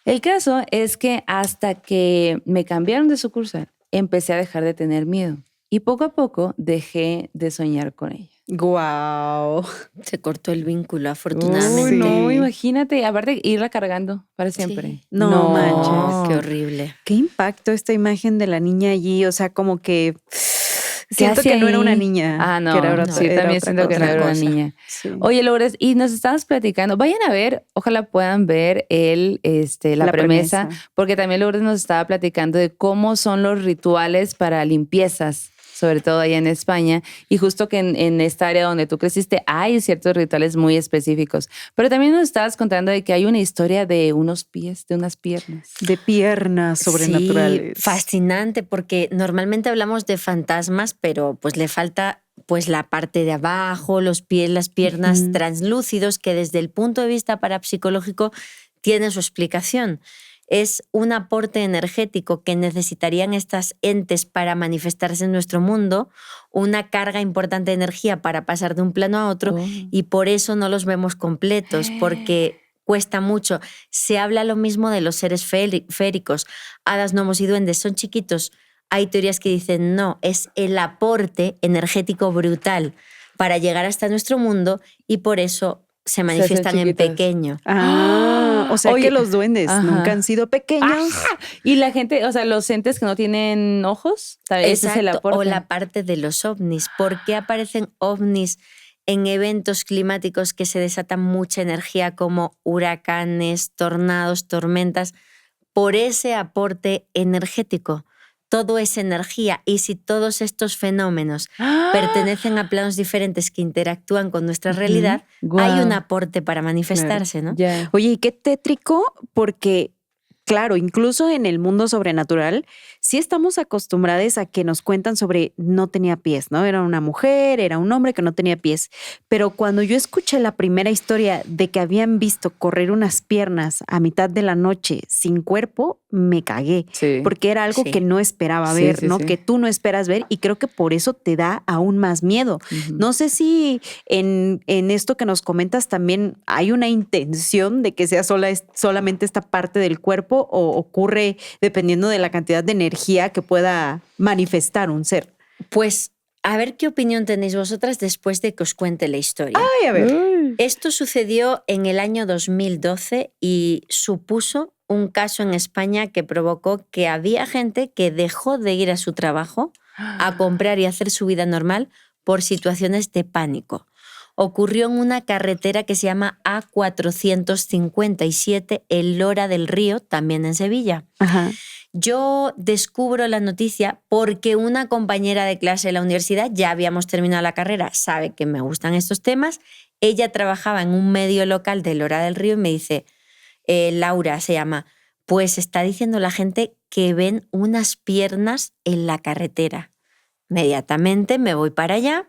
El caso es que hasta que me cambiaron de sucursal, empecé a dejar de tener miedo y poco a poco dejé de soñar con ella. Guau. Se cortó el vínculo, afortunadamente. Uy, no, imagínate, aparte irla cargando para siempre. Sí. No manches. Qué horrible. Qué impacto esta imagen de la niña allí, o sea, como que siento que no era una niña. Ah, no, que era sí, era también otra siento que no cosa. era una niña. Sí. Oye, Lourdes, y nos estabas platicando, vayan a ver, ojalá puedan ver la premisa, porque también Lourdes nos estaba platicando de cómo son los rituales para limpiezas sobre todo allá en España, y justo que en esta área donde tú creciste hay ciertos rituales muy específicos. Pero también nos estabas contando de que hay una historia de unos pies, de unas piernas. De piernas sobrenaturales. Sí, fascinante, porque normalmente hablamos de fantasmas, pero pues le falta pues la parte de abajo, los pies, las piernas translúcidos, que desde el punto de vista parapsicológico tiene su explicación. Es un aporte energético que necesitarían estas entes para manifestarse en nuestro mundo, una carga importante de energía para pasar de un plano a otro, y por eso no los vemos completos, porque cuesta mucho. Se habla lo mismo de los seres féricos, hadas, gnomos y duendes, son chiquitos. Hay teorías que dicen no, es el aporte energético brutal para llegar hasta nuestro mundo y por eso se manifiestan en pequeño. O sea, Oye, que los duendes nunca han sido pequeños. Y la gente, o sea, los entes que no tienen ojos, ese es el aporte. O la parte de los ovnis. ¿Por qué aparecen ovnis en eventos climáticos que se desatan mucha energía como huracanes, tornados, tormentas? Por ese aporte energético. Todo es energía, y si todos estos fenómenos pertenecen a planos diferentes que interactúan con nuestra realidad, hay un aporte para manifestarse, ¿no? Yeah. Oye, y qué tétrico, porque claro, incluso en el mundo sobrenatural, sí estamos acostumbrados a que nos cuentan sobre no tenía pies, ¿no? Era una mujer, era un hombre que no tenía pies. Pero cuando yo escuché la primera historia de que habían visto correr unas piernas a mitad de la noche sin cuerpo, me cagué. Sí. Porque era algo que no esperaba ver, ¿no? Que tú no esperas ver, y creo que por eso te da aún más miedo. No sé si en esto que nos comentas también hay una intención de que sea solamente esta parte del cuerpo, o ocurre dependiendo de la cantidad de energía que pueda manifestar un ser. Pues a ver qué opinión tenéis vosotras después de que os cuente la historia. Ay, a ver. Esto sucedió en el año 2012 y supuso un caso en España que provocó que había gente que dejó de ir a su trabajo, a comprar y hacer su vida normal por situaciones de pánico. Ocurrió en una carretera que se llama A457, en Lora del Río, también en Sevilla. Ajá. Yo descubro la noticia porque una compañera de clase de la universidad, ya habíamos terminado la carrera, sabe que me gustan estos temas. Ella trabajaba en un medio local de Lora del Río y me dice, Laura se llama, pues está diciendo la gente que ven unas piernas en la carretera. Inmediatamente me voy para allá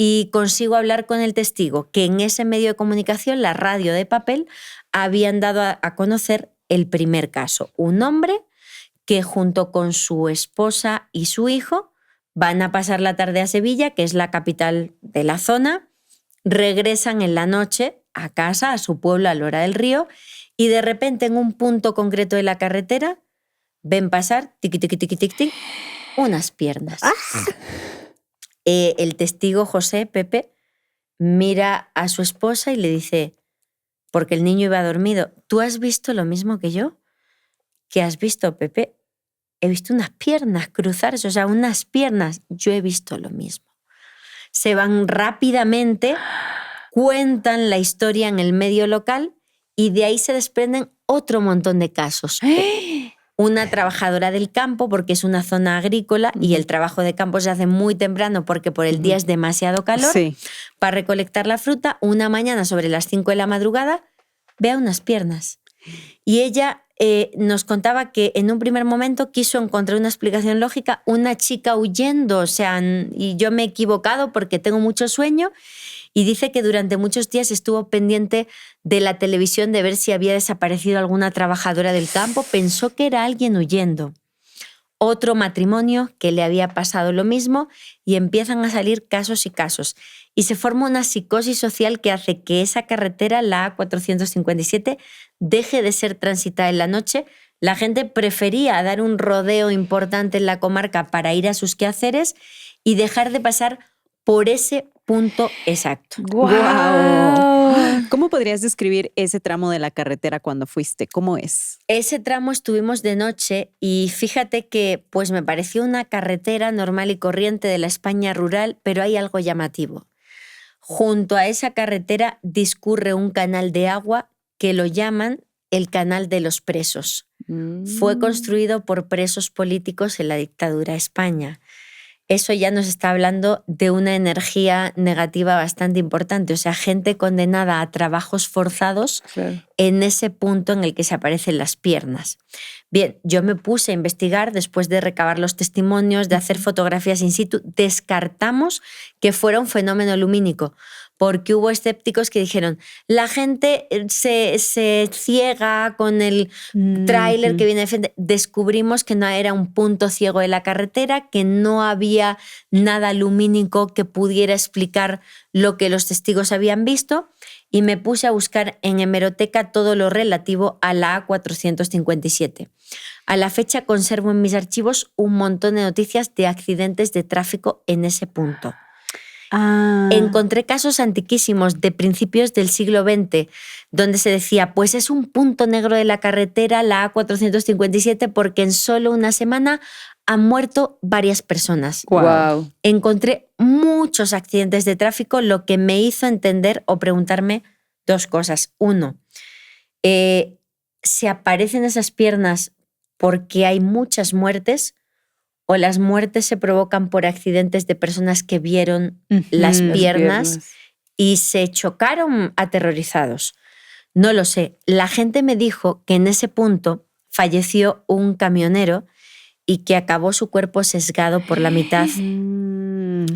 y consigo hablar con el testigo, que en ese medio de comunicación, la radio de papel, habían dado a conocer el primer caso. Un hombre que junto con su esposa y su hijo van a pasar la tarde a Sevilla, que es la capital de la zona, regresan en la noche a casa, a su pueblo, a Lora del Río, y de repente en un punto concreto de la carretera ven pasar, tiqui, tiqui, tiqui, tiqui, tiqui, unas piernas. El testigo José, Pepe, mira a su esposa y le dice, porque el niño iba dormido, ¿tú has visto lo mismo que yo? ¿Qué has visto, Pepe? He visto unas piernas cruzarse, o sea, unas piernas. Yo he visto lo mismo. Se van rápidamente, cuentan la historia en el medio local y de ahí se desprenden otro montón de casos. Una trabajadora del campo, porque es una zona agrícola y el trabajo de campo se hace muy temprano porque por el día es demasiado calor. Sí. Para recolectar la fruta, una mañana sobre las 5 de la madrugada, ve a unas piernas. Y ella nos contaba que en un primer momento quiso encontrar una explicación lógica, una chica huyendo, o sea, y yo me he equivocado porque tengo mucho sueño, y dice que durante muchos días estuvo pendiente de la televisión de ver si había desaparecido alguna trabajadora del campo, pensó que era alguien huyendo. Otro matrimonio que le había pasado lo mismo y empiezan a salir casos y casos. Y se forma una psicosis social que hace que esa carretera, la A457, deje de ser transitada en la noche. La gente prefería dar un rodeo importante en la comarca para ir a sus quehaceres y dejar de pasar por ese punto exacto. ¡Guau! ¿Cómo podrías describir ese tramo de la carretera cuando fuiste? ¿Cómo es? Ese tramo estuvimos de noche y fíjate que pues me pareció una carretera normal y corriente de la España rural, pero hay algo llamativo. Junto a esa carretera discurre un canal de agua que lo llaman el Canal de los Presos. Fue construido por presos políticos en la dictadura de España. eso ya nos está hablando de una energía negativa bastante importante. O sea, gente condenada a trabajos forzados en ese punto en el que se aparecen las piernas. Bien, yo me puse a investigar después de recabar los testimonios, de hacer fotografías in situ. Descartamos que fuera un fenómeno lumínico, porque hubo escépticos que dijeron, la gente se ciega con el tráiler que viene de frente. Descubrimos que no era un punto ciego de la carretera, que no había nada lumínico que pudiera explicar lo que los testigos habían visto, y me puse a buscar en hemeroteca todo lo relativo a la A457. A la fecha conservo en mis archivos un montón de noticias de accidentes de tráfico en ese punto. Encontré casos antiquísimos de principios del siglo XX donde se decía, pues es un punto negro de la carretera, la A457, porque en solo una semana han muerto varias personas. Wow. Encontré muchos accidentes de tráfico, lo que me hizo entender o preguntarme dos cosas. Uno, ¿se aparecen esas piernas porque hay muchas muertes, o las muertes se provocan por accidentes de personas que vieron las piernas y se chocaron aterrorizados? No lo sé. La gente me dijo que en ese punto falleció un camionero y que acabó su cuerpo sesgado por la mitad. ¿En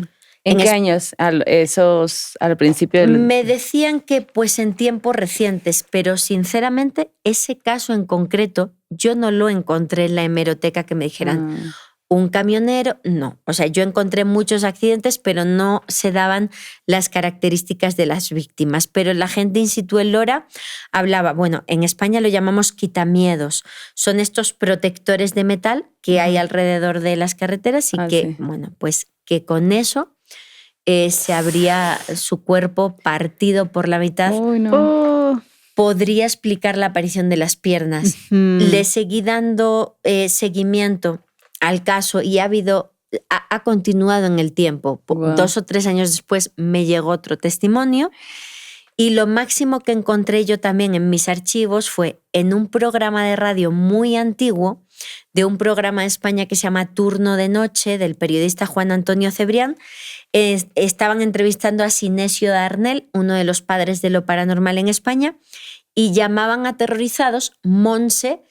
qué años? Al principio del... Me decían que pues en tiempos recientes, pero sinceramente ese caso en concreto yo no lo encontré en la hemeroteca que me dijeran un camionero, no. O sea, yo encontré muchos accidentes, pero no se daban las características de las víctimas. Pero la gente in situ en Lora hablaba, bueno, en España lo llamamos quitamiedos. Son estos protectores de metal que hay alrededor de las carreteras y que, bueno, pues que con eso se habría su cuerpo partido por la mitad. Podría explicar la aparición de las piernas. Le seguí dando seguimiento al caso y ha continuado en el tiempo. 2 o 3 años después me llegó otro testimonio, y lo máximo que encontré yo también en mis archivos fue en un programa de radio muy antiguo, de un programa de España que se llama Turno de Noche, del periodista Juan Antonio Cebrián. Estaban entrevistando a Sinesio Darnell, uno de los padres de lo paranormal en España, y llamaban aterrorizados Monse,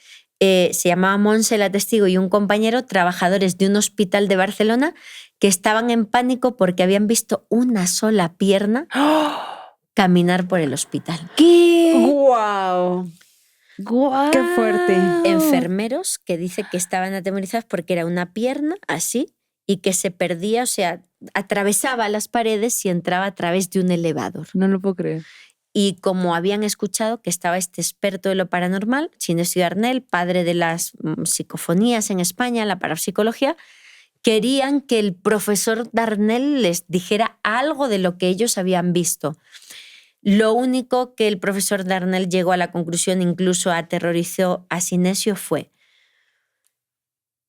se llamaba Monse la testigo y un compañero, trabajadores de un hospital de Barcelona, que estaban en pánico porque habían visto una sola pierna caminar por el hospital. ¿Qué? ¡Guau! ¡Guau! ¡Qué fuerte! Enfermeros que dicen que estaban atemorizados porque era una pierna así y que se perdía, o sea, atravesaba las paredes y entraba a través de un elevador. No lo puedo creer. Y como habían escuchado que estaba este experto de lo paranormal, Sinesio Darnell, padre de las psicofonías en España, la parapsicología, querían que el profesor Darnell les dijera algo de lo que ellos habían visto. Lo único que el profesor Darnell llegó a la conclusión, incluso aterrorizó a Sinesio, fue: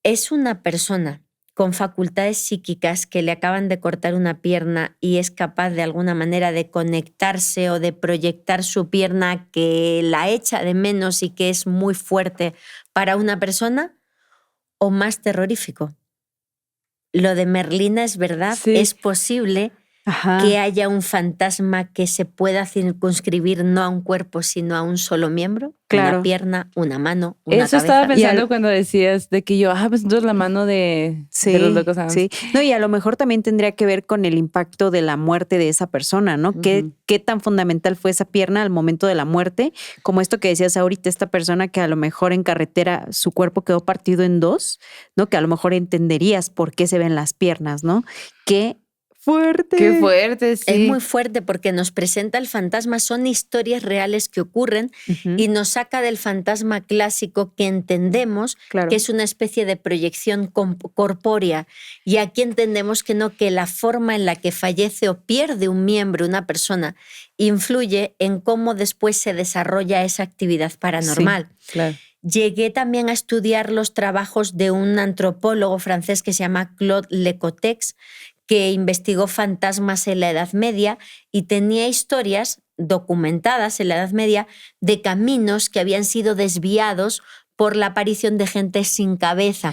es una persona con facultades psíquicas que le acaban de cortar una pierna y es capaz de alguna manera de conectarse o de proyectar su pierna que la echa de menos y que es muy fuerte para una persona, o más terrorífico. Lo de Merlina es verdad, es posible que haya un fantasma que se pueda circunscribir no a un cuerpo, sino a un solo miembro, una pierna, una mano, una cabeza. Eso estaba pensando cuando decías de que yo, pues entonces la mano de los locos. Sí, no, y a lo mejor también tendría que ver con el impacto de la muerte de esa persona, ¿no? ¿Qué tan fundamental fue esa pierna al momento de la muerte? Como esto que decías ahorita, esta persona que a lo mejor en carretera su cuerpo quedó partido en dos, ¿no? Que a lo mejor entenderías por qué se ven las piernas, ¿no? ¡Qué fuerte! ¡Qué fuerte! Sí. Es muy fuerte porque nos presenta el fantasma, son historias reales que ocurren y nos saca del fantasma clásico que entendemos que es una especie de proyección corpórea, y aquí entendemos que no, que la forma en la que fallece o pierde un miembro, una persona, influye en cómo después se desarrolla esa actividad paranormal. Sí, claro. Llegué también a estudiar los trabajos de un antropólogo francés que se llama Claude Lecotex, que investigó fantasmas en la Edad Media y tenía historias documentadas en la Edad Media de caminos que habían sido desviados por la aparición de gente sin cabeza.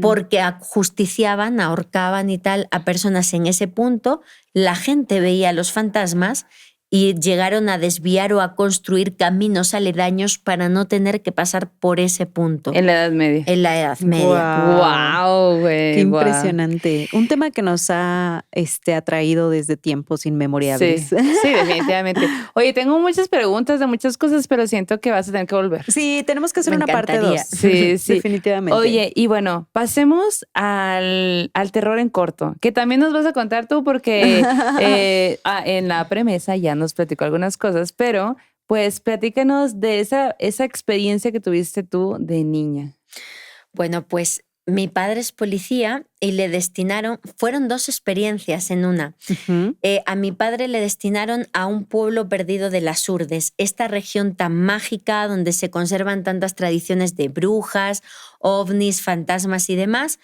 porque ajusticiaban, ahorcaban y tal a personas en ese punto. La gente veía a los fantasmas y llegaron a desviar o a construir caminos aledaños para no tener que pasar por ese punto. En la Edad Media. En la Edad Media. Wow, güey. Qué impresionante. Un tema que nos ha atraído desde tiempos inmemorables. Sí, definitivamente. Oye, tengo muchas preguntas de muchas cosas, pero siento que vas a tener que volver. Sí, tenemos que hacer Me una parte encantaría. 2. Sí, sí. Definitivamente. Oye, y bueno, pasemos al terror en corto, que también nos vas a contar tú porque en la premisa ya nos platicó algunas cosas, pero pues platícanos de esa experiencia que tuviste tú de niña. Bueno, pues mi padre es policía y le destinaron, fueron 2 experiencias en una. Ujú. A mi padre le destinaron a un pueblo perdido de las Urdes, esta región tan mágica donde se conservan tantas tradiciones de brujas, ovnis, fantasmas y demás.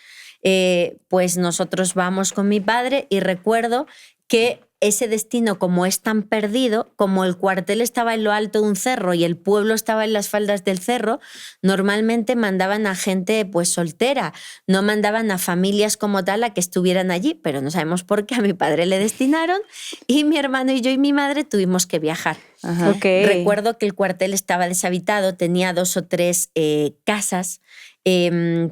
Pues nosotros vamos con mi padre y recuerdo que ese destino, como es tan perdido, como el cuartel estaba en lo alto de un cerro y el pueblo estaba en las faldas del cerro, normalmente mandaban a gente pues soltera, no mandaban a familias como tal a que estuvieran allí, pero no sabemos por qué a mi padre le destinaron y mi hermano y yo y mi madre tuvimos que viajar. Ajá. Ok. Recuerdo que el cuartel estaba deshabitado, tenía 2 o 3 casas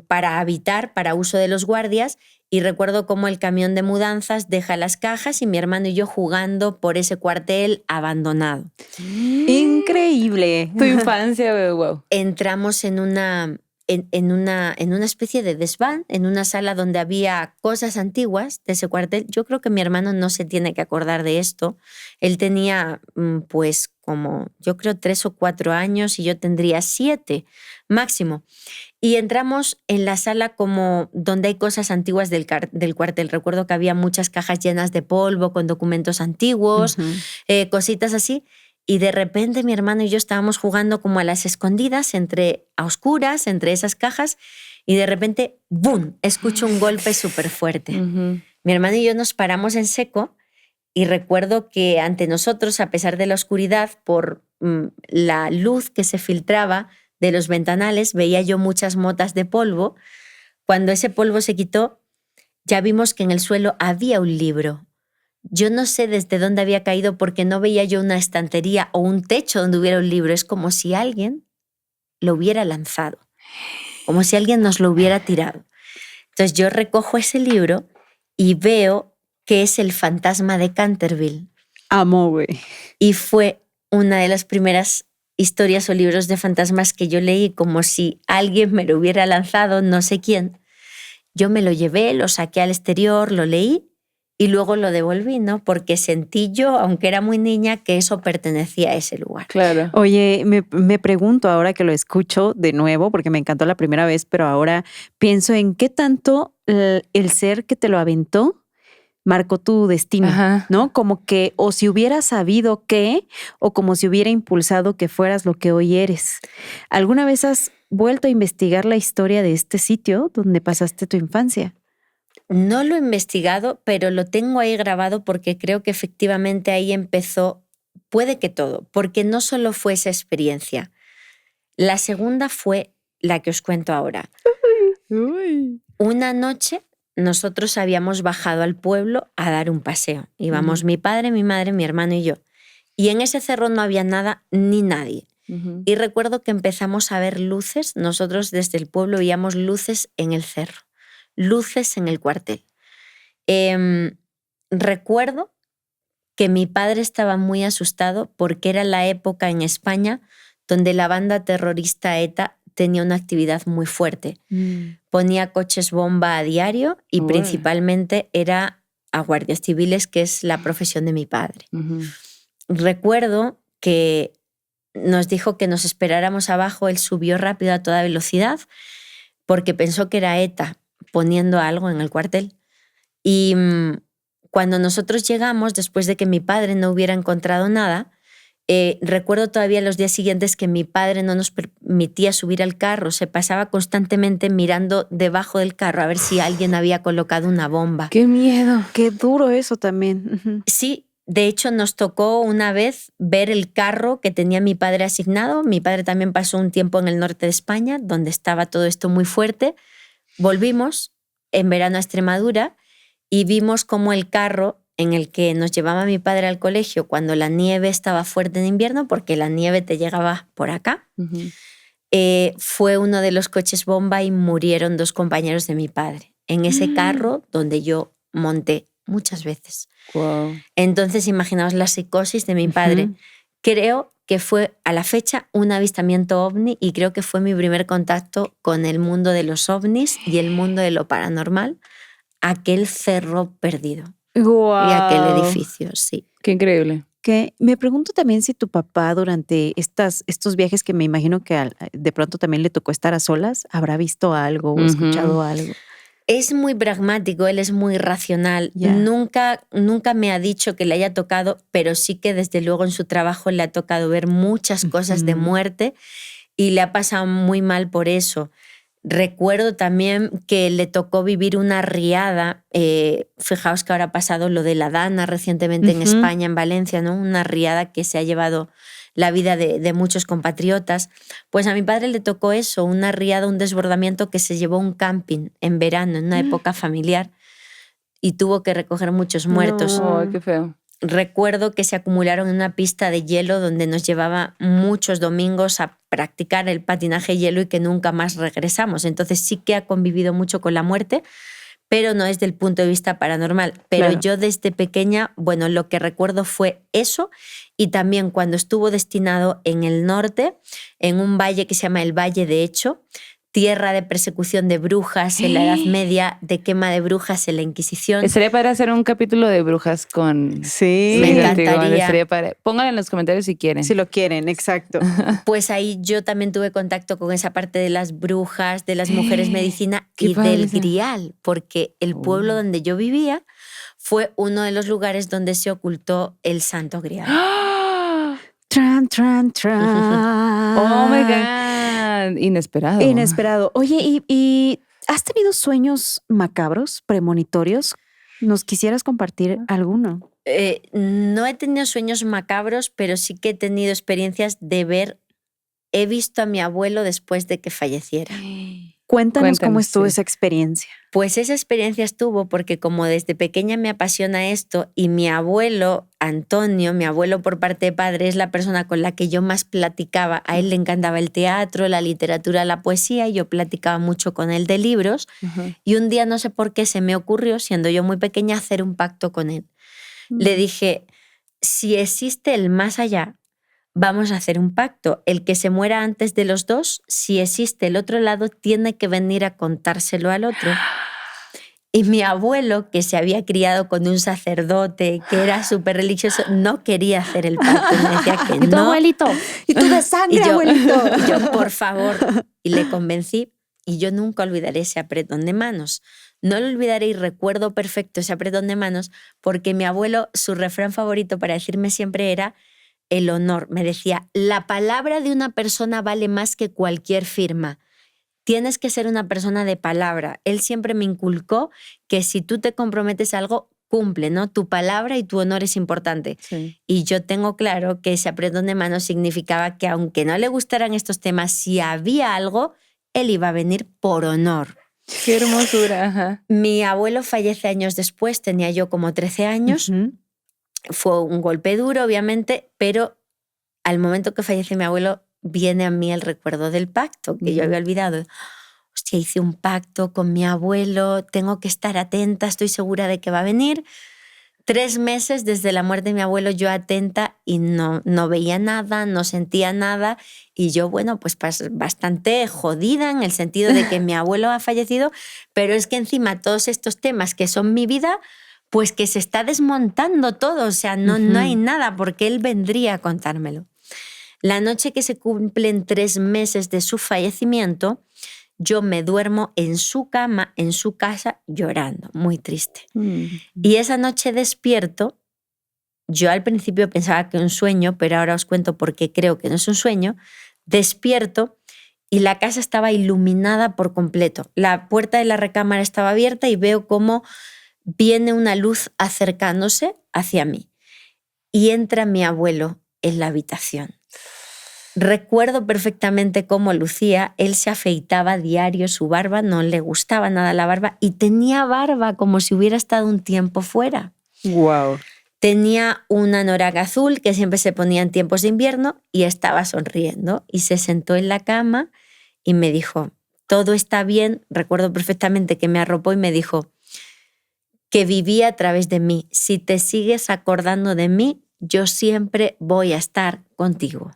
para habitar, para uso de los guardias, y recuerdo cómo el camión de mudanzas deja las cajas y mi hermano y yo jugando por ese cuartel abandonado. Increíble. Tu infancia, güey, wow. Entramos en una especie de desván, en una sala donde había cosas antiguas de ese cuartel. Yo creo que mi hermano no se tiene que acordar de esto. Él tenía pues como, yo creo 3 o 4 años y yo tendría 7 máximo. Y entramos en la sala como donde hay cosas antiguas del cuartel. Recuerdo que había muchas cajas llenas de polvo con documentos antiguos, Ujú. cositas así. Y de repente mi hermano y yo estábamos jugando como a las escondidas, a oscuras, entre esas cajas, y de repente, ¡bum!, escucho un golpe súper fuerte. Ujú. Mi hermano y yo nos paramos en seco y recuerdo que ante nosotros, a pesar de la oscuridad, por la luz que se filtraba de los ventanales, veía yo muchas motas de polvo. Cuando ese polvo se quitó, ya vimos que en el suelo había un libro. Yo no sé desde dónde había caído porque no veía yo una estantería o un techo donde hubiera un libro. Es como si alguien lo hubiera lanzado, como si alguien nos lo hubiera tirado. Entonces yo recojo ese libro y veo que es El fantasma de Canterville. Amo, güey. Y fue una de las primeras historias o libros de fantasmas que yo leí, como si alguien me lo hubiera lanzado, no sé quién. Yo me lo llevé, lo saqué al exterior, lo leí y luego lo devolví, ¿no? Porque sentí yo, aunque era muy niña, que eso pertenecía a ese lugar. Claro. Oye, me pregunto ahora que lo escucho de nuevo, porque me encantó la primera vez, pero ahora pienso en qué tanto el ser que te lo aventó marcó tu destino, Ajá. ¿no? Como que, o si hubiera sabido qué, o como si hubiera impulsado que fueras lo que hoy eres. ¿Alguna vez has vuelto a investigar la historia de este sitio donde pasaste tu infancia? No lo he investigado, pero lo tengo ahí grabado porque creo que efectivamente ahí empezó, puede que todo, porque no solo fue esa experiencia. La segunda fue la que os cuento ahora. Uy. Una noche nosotros habíamos bajado al pueblo a dar un paseo. Íbamos mi padre, mi madre, mi hermano y yo. Y en ese cerro no había nada ni nadie. Ujú. Y recuerdo que empezamos a ver luces. Nosotros desde el pueblo veíamos luces en el cerro, luces en el cuartel. Recuerdo que mi padre estaba muy asustado porque era la época en España donde la banda terrorista ETA tenía una actividad muy fuerte. Ponía coches bomba a diario y Uy. principalmente era a guardias civiles, que es la profesión de mi padre. Ujú. Recuerdo que nos dijo que nos esperáramos abajo. Él subió rápido a toda velocidad porque pensó que era ETA poniendo algo en el cuartel. Y cuando nosotros llegamos, después de que mi padre no hubiera encontrado nada, recuerdo todavía los días siguientes que mi padre no nos permitía subir al carro, se pasaba constantemente mirando debajo del carro a ver si alguien había colocado una bomba. ¡Qué miedo! Qué duro eso también. Ujú. Sí, de hecho nos tocó una vez ver el carro que tenía mi padre asignado. Mi padre también pasó un tiempo en el norte de España, donde estaba todo esto muy fuerte. volvimos en verano a Extremadura y vimos cómo el carro en el que nos llevaba mi padre al colegio cuando la nieve estaba fuerte en invierno, porque la nieve te llegaba por acá, fue uno de los coches bomba y murieron 2 compañeros de mi padre en ese carro donde yo monté muchas veces. Wow. Entonces, imaginaos la psicosis de mi padre. Creo que fue a la fecha un avistamiento ovni y creo que fue mi primer contacto con el mundo de los ovnis y el mundo de lo paranormal, aquel cerro perdido. Wow. Y aquel edificio, sí. Qué increíble. Que me pregunto también si tu papá durante estos viajes que me imagino que de pronto también le tocó estar a solas, habrá visto algo o escuchado algo. Es muy pragmático, él es muy racional. Yeah. Nunca me ha dicho que le haya tocado, pero sí que desde luego en su trabajo le ha tocado ver muchas cosas de muerte y le ha pasado muy mal por eso. Recuerdo también que le tocó vivir una riada. Fijaos que ahora ha pasado lo de la Dana recientemente en España, en Valencia, ¿no? Una riada que se ha llevado la vida de muchos compatriotas. Pues a mi padre le tocó eso, una riada, un desbordamiento que se llevó a un camping en verano, en una época familiar, y tuvo que recoger muchos muertos. No, qué feo. Recuerdo que se acumularon en una pista de hielo donde nos llevaba muchos domingos a practicar el patinaje hielo y que nunca más regresamos. Entonces sí que ha convivido mucho con la muerte, pero no desde el punto de vista paranormal. Pero claro, yo desde pequeña, bueno, lo que recuerdo fue eso y también cuando estuvo destinado en el norte, en un valle que se llama el Valle de Hecho, tierra de persecución de brujas en la Edad Media, de quema de brujas en la Inquisición. Estaría para hacer un capítulo de brujas con... Sí, me encantaría. Pónganlo en los comentarios si quieren. Si lo quieren, exacto. Pues ahí yo también tuve contacto con esa parte de las brujas, de las mujeres medicina y del Grial, porque el pueblo donde yo vivía fue uno de los lugares donde se ocultó el Santo Grial. Tran, tran, tran. Oh my God. Inesperado. Inesperado. Oye, ¿y has tenido sueños macabros, premonitorios? ¿Nos quisieras compartir alguno? No he tenido sueños macabros, pero sí que he tenido experiencias de ver, he visto a mi abuelo después de que falleciera. Cuéntanos cómo estuvo esa experiencia. Pues esa experiencia estuvo porque como desde pequeña me apasiona esto y mi abuelo, Antonio, mi abuelo por parte de padre, es la persona con la que yo más platicaba. A él le encantaba el teatro, la literatura, la poesía y yo platicaba mucho con él de libros. Y un día no sé por qué se me ocurrió, siendo yo muy pequeña, hacer un pacto con él. Le dije, si existe el más allá, vamos a hacer un pacto. El que se muera antes de los dos, si existe el otro lado, tiene que venir a contárselo al otro. Y mi abuelo, que se había criado con un sacerdote, que era súper religioso, no quería hacer el pacto. Me decía que no. ¿Y tu abuelito? ¿Y tú de sangre, abuelito? Y yo, por favor. Y le convencí. Y yo nunca olvidaré ese apretón de manos. No lo olvidaré y recuerdo perfecto ese apretón de manos porque mi abuelo, su refrán favorito para decirme siempre era el honor. Me decía, la palabra de una persona vale más que cualquier firma. Tienes que ser una persona de palabra. Él siempre me inculcó que si tú te comprometes a algo, cumple, ¿no? Tu palabra y tu honor es importante. Sí. Y yo tengo claro que ese apretón de manos significaba que aunque no le gustaran estos temas, si había algo, él iba a venir por honor. Qué hermosura. Ajá. Mi abuelo fallece años después, tenía yo como 13 años. Fue un golpe duro, obviamente, pero al momento que fallece mi abuelo, viene a mí el recuerdo del pacto, que yo había olvidado. Hostia, hice un pacto con mi abuelo, tengo que estar atenta, estoy segura de que va a venir. 3 meses desde la muerte de mi abuelo, yo atenta y no veía nada, no sentía nada. Y yo, bueno, pues bastante jodida en el sentido de que mi abuelo ha fallecido, pero es que encima todos estos temas que son mi vida, pues que se está desmontando todo, o sea, no hay nada porque él vendría a contármelo. La noche que se cumplen 3 meses de su fallecimiento, yo me duermo en su cama, en su casa, llorando, muy triste. Y esa noche despierto, yo al principio pensaba que era un sueño, pero ahora os cuento por qué creo que no es un sueño, despierto y la casa estaba iluminada por completo. La puerta de la recámara estaba abierta y veo cómo viene una luz acercándose hacia mí y entra mi abuelo en la habitación. Recuerdo perfectamente cómo lucía. Él se afeitaba diario su barba, no le gustaba nada la barba y tenía barba como si hubiera estado un tiempo fuera. Wow. Tenía una anorak azul que siempre se ponía en tiempos de invierno y estaba sonriendo. Y se sentó en la cama y me dijo, todo está bien. Recuerdo perfectamente que me arropó y me dijo que vivía a través de mí. Si te sigues acordando de mí, yo siempre voy a estar contigo.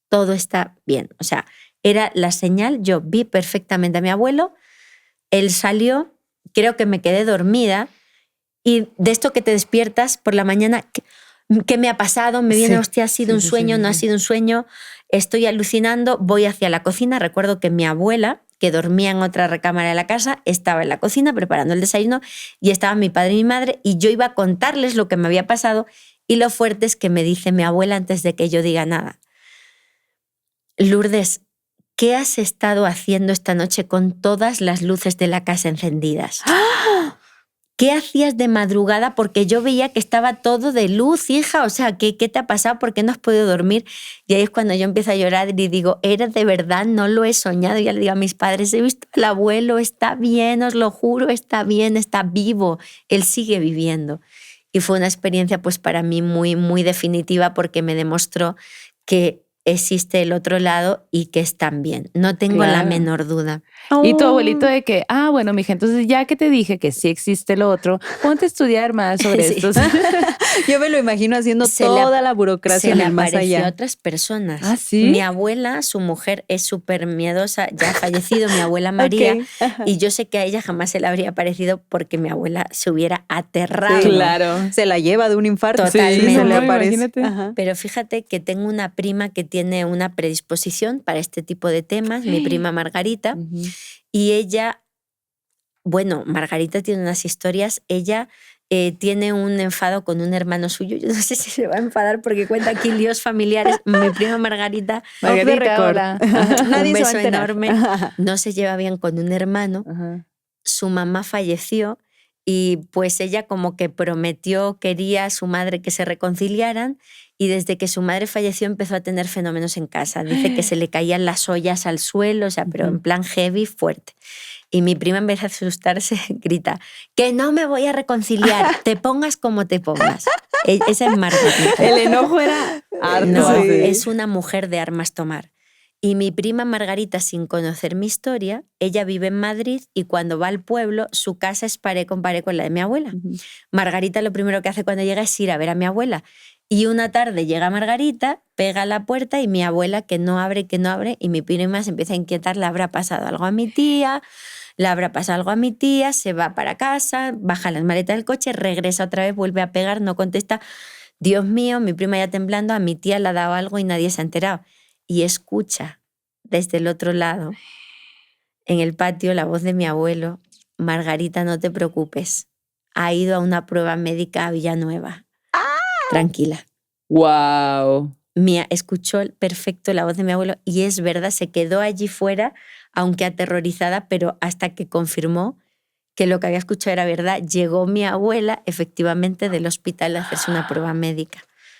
Todo está bien. O sea, era la señal. Yo vi perfectamente a mi abuelo. Él salió, creo que me quedé dormida. Y de esto que te despiertas por la mañana, ¿qué me ha pasado? Me viene, hostia, ¿ha sido un sueño? ¿No ha sido un sueño? Estoy alucinando, voy hacia la cocina. Recuerdo que mi abuela, que dormía en otra recámara de la casa, estaba en la cocina preparando el desayuno y estaban mi padre y mi madre y yo iba a contarles lo que me había pasado y lo fuerte es que me dice mi abuela antes de que yo diga nada. Lourdes, ¿qué has estado haciendo esta noche con todas las luces de la casa encendidas? ¿Qué hacías de madrugada? Porque yo veía que estaba todo de luz, hija. O sea, ¿qué te ha pasado? ¿Por qué no has podido dormir? Y ahí es cuando yo empiezo a llorar y digo, ¿era de verdad? No lo he soñado. Y ya le digo a mis padres, he visto al abuelo, está bien, os lo juro, está bien, está vivo. Él sigue viviendo. Y fue una experiencia pues para mí muy, muy definitiva porque me demostró que existe el otro lado y que están bien. No tengo la menor duda. Y tu abuelito de que, bueno, mija, entonces ya que te dije que sí existe lo otro, ponte a estudiar más sobre esto. Yo me lo imagino haciendo toda la burocracia en el más allá. A otras personas. ¿Ah, sí? Mi abuela, su mujer, es súper miedosa, ya ha fallecido, mi abuela María, y yo sé que a ella jamás se le habría parecido porque mi abuela se hubiera aterrado. Sí, claro. Se la lleva de un infarto. Totalmente. Sí, se le aparece. Pero fíjate que tengo una prima que tiene una predisposición para este tipo de temas, mi prima Margarita, y ella, bueno, Margarita tiene unas historias, ella tiene un enfado con un hermano suyo, yo no sé si se va a enfadar porque cuenta aquí líos familiares, mi prima Margarita, hola. Un beso enorme, no se lleva bien con un hermano, su mamá falleció y pues ella como que prometió, quería a su madre que se reconciliaran y desde que su madre falleció empezó a tener fenómenos en casa. Dice que se le caían las ollas al suelo, o sea, pero en plan heavy, fuerte. Y mi prima en vez de asustarse grita, que no me voy a reconciliar, te pongas como te pongas. Esa es Margarita. El enojo era harto. No, es una mujer de armas tomar. Y mi prima Margarita, sin conocer mi historia, ella vive en Madrid y cuando va al pueblo, su casa es pared con la de mi abuela. Margarita lo primero que hace cuando llega es ir a ver a mi abuela. Y una tarde llega Margarita, pega a la puerta y mi abuela que no abre, y mi prima se empieza a inquietar, le habrá pasado algo a mi tía, se va para casa, baja las maletas del coche, regresa otra vez, vuelve a pegar, no contesta. Dios mío, mi prima ya temblando, a mi tía le ha dado algo y nadie se ha enterado. Y escucha desde el otro lado, en el patio, la voz de mi abuelo, Margarita, no te preocupes, ha ido a una prueba médica a Villanueva. Tranquila. ¡Wow! Mía escuchó perfecto la voz de mi abuelo y es verdad, se quedó allí fuera, aunque aterrorizada, pero hasta que confirmó que lo que había escuchado era verdad, llegó mi abuela efectivamente del hospital a hacerse una prueba médica.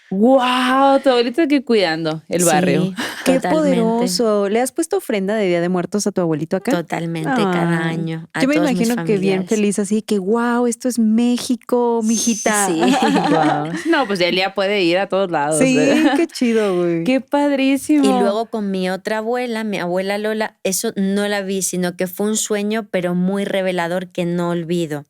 ¡Wow! Tu abuelito aquí cuidando el barrio. ¡Qué poderoso! ¿Le has puesto ofrenda de Día de Muertos a tu abuelito acá? Totalmente, cada año. Yo me imagino que bien feliz así, que wow, esto es México, mijita. Sí. Wow. No, pues ya Elia puede ir a todos lados. Sí, qué chido, güey. Qué padrísimo. Y luego con mi otra abuela, mi abuela Lola, eso no la vi, sino que fue un sueño, pero muy revelador que no olvido.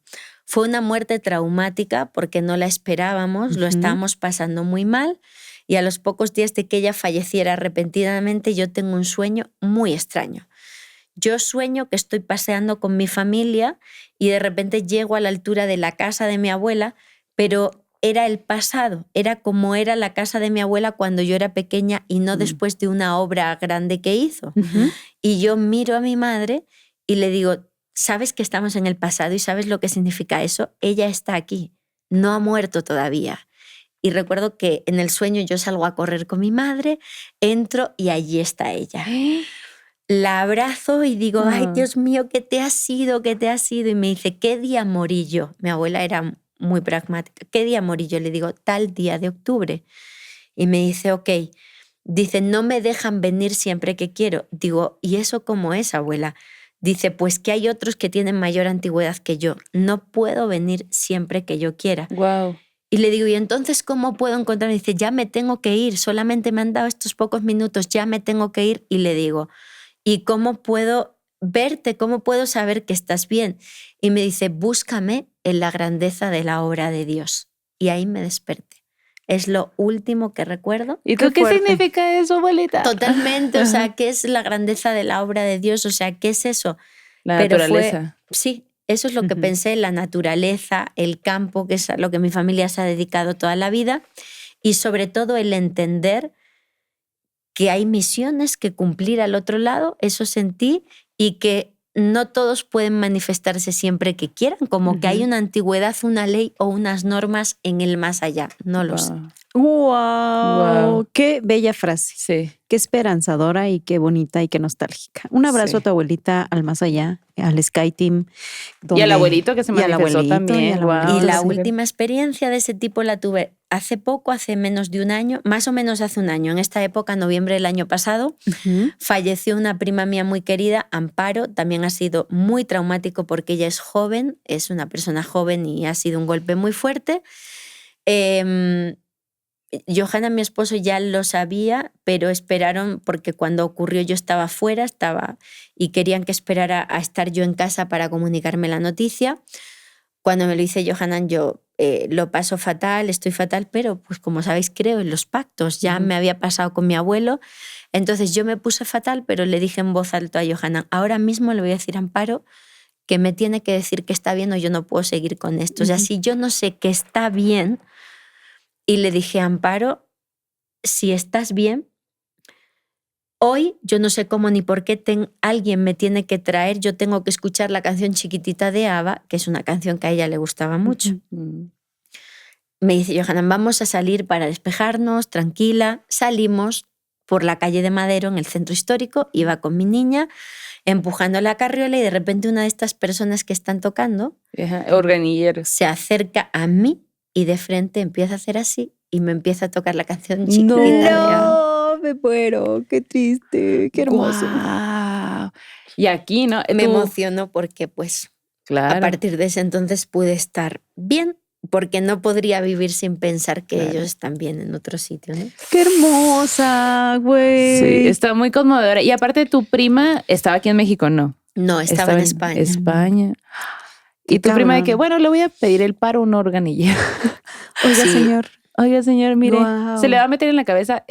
Fue una muerte traumática porque no la esperábamos, lo estábamos pasando muy mal y a los pocos días de que ella falleciera repentinamente yo tengo un sueño muy extraño. Yo sueño que estoy paseando con mi familia y de repente llego a la altura de la casa de mi abuela, pero era el pasado, era como era la casa de mi abuela cuando yo era pequeña y no después de una obra grande que hizo. Y yo miro a mi madre y le digo, ¿sabes que estamos en el pasado y sabes lo que significa eso? Ella está aquí, no ha muerto todavía. Y recuerdo que en el sueño yo salgo a correr con mi madre, entro y allí está ella. La abrazo y digo, ay, Dios mío, ¿qué te ha sido? ¿Qué te ha sido? Y me dice, ¿qué día morí yo? Mi abuela era muy pragmática. ¿Qué día morí yo? Le digo, tal día de octubre. Y me dice, ok, Dice, no me dejan venir siempre que quiero. Digo, ¿y eso cómo es, abuela? Dice, pues que hay otros que tienen mayor antigüedad que yo. No puedo venir siempre que yo quiera. Wow. Y le digo, ¿y entonces cómo puedo encontrarme? Dice, ya me tengo que ir, solamente me han dado estos pocos minutos, ya me tengo que ir. Y le digo, ¿y cómo puedo verte? ¿Cómo puedo saber que estás bien? Y me dice, búscame en la grandeza de la obra de Dios. Y ahí me desperté. Es lo último que recuerdo. ¿Y tú qué significa eso, abuelita? Totalmente, o sea, ¿qué es la grandeza de la obra de Dios? O sea, ¿qué es eso? La naturaleza. Sí, eso es lo que pensé, la naturaleza, el campo, que es a lo que mi familia se ha dedicado toda la vida, y sobre todo el entender que hay misiones que cumplir al otro lado, eso sentí, y que no todos pueden manifestarse siempre que quieran, como que hay una antigüedad, una ley o unas normas en el más allá. No lo sé. Wow, qué bella frase. Sí. Qué esperanzadora y qué bonita y qué nostálgica. Un abrazo a tu abuelita al más allá, al Sky Team. Y al abuelito que se manifestó también. Y la última experiencia de ese tipo la tuve hace poco, hace menos de un año, más o menos hace un año. En esta época, noviembre del año pasado, falleció una prima mía muy querida, Amparo. También ha sido muy traumático porque ella es joven, es una persona joven y ha sido un golpe muy fuerte. Johanna, mi esposo, ya lo sabía, pero esperaron porque cuando ocurrió yo estaba fuera, y querían que esperara a estar yo en casa para comunicarme la noticia. Cuando me lo dice Johanna, yo lo paso fatal, estoy fatal, pero pues como sabéis creo en los pactos, ya me había pasado con mi abuelo. Entonces yo me puse fatal, pero le dije en voz alta a Johanna, ahora mismo le voy a decir a Amparo que me tiene que decir que está bien o yo no puedo seguir con esto. O sea, si yo no sé que está bien. Y le dije, Amparo, si estás bien, hoy yo no sé cómo ni por qué alguien me tiene que traer, yo tengo que escuchar la canción Chiquitita de ABBA, que es una canción que a ella le gustaba mucho. Me dice, Johanna, vamos a salir para despejarnos, tranquila. Salimos por la calle de Madero en el centro histórico, iba con mi niña empujando la carriola y de repente una de estas personas que están tocando, organilleros, se acerca a mí y de frente empieza a hacer así y me empieza a tocar la canción Chiquitita. No, me muero, qué triste, qué hermoso. Wow. Y aquí, ¿no? Me emocionó porque pues claro, a partir de ese entonces pude estar bien, porque no podría vivir sin pensar que ellos están bien en otro sitio, ¿no? ¡Qué hermosa, güey! Sí, está muy conmovedora. Y aparte tu prima estaba aquí en México, ¿no? No, estaba en España. España. Y tu prima de que, bueno, le voy a pedir el paro a un organillero. Oiga, señor, mire, se le va a meter en la cabeza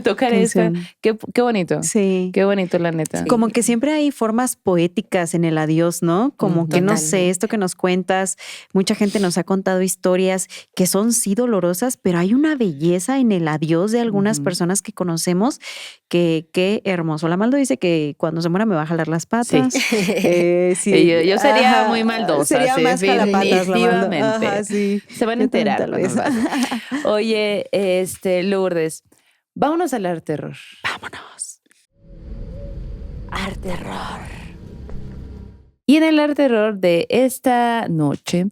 tocar esta. Qué bonito. Sí. Qué bonito, la neta. Sí. Como que siempre hay formas poéticas en el adiós, ¿no? Como que, no sé, esto que nos cuentas, mucha gente nos ha contado historias que son sí dolorosas, pero hay una belleza en el adiós de algunas personas que conocemos que qué hermoso. La Maldo dice que cuando se muera me va a jalar las patas. Sí. Sí. Yo sería muy maldosa. Sería más jalapatas, definitivamente. Sí. Se van a enterar. Oye, Lourdes, vámonos al arte terror. Vámonos. Arte terror. Y en el arte terror de esta noche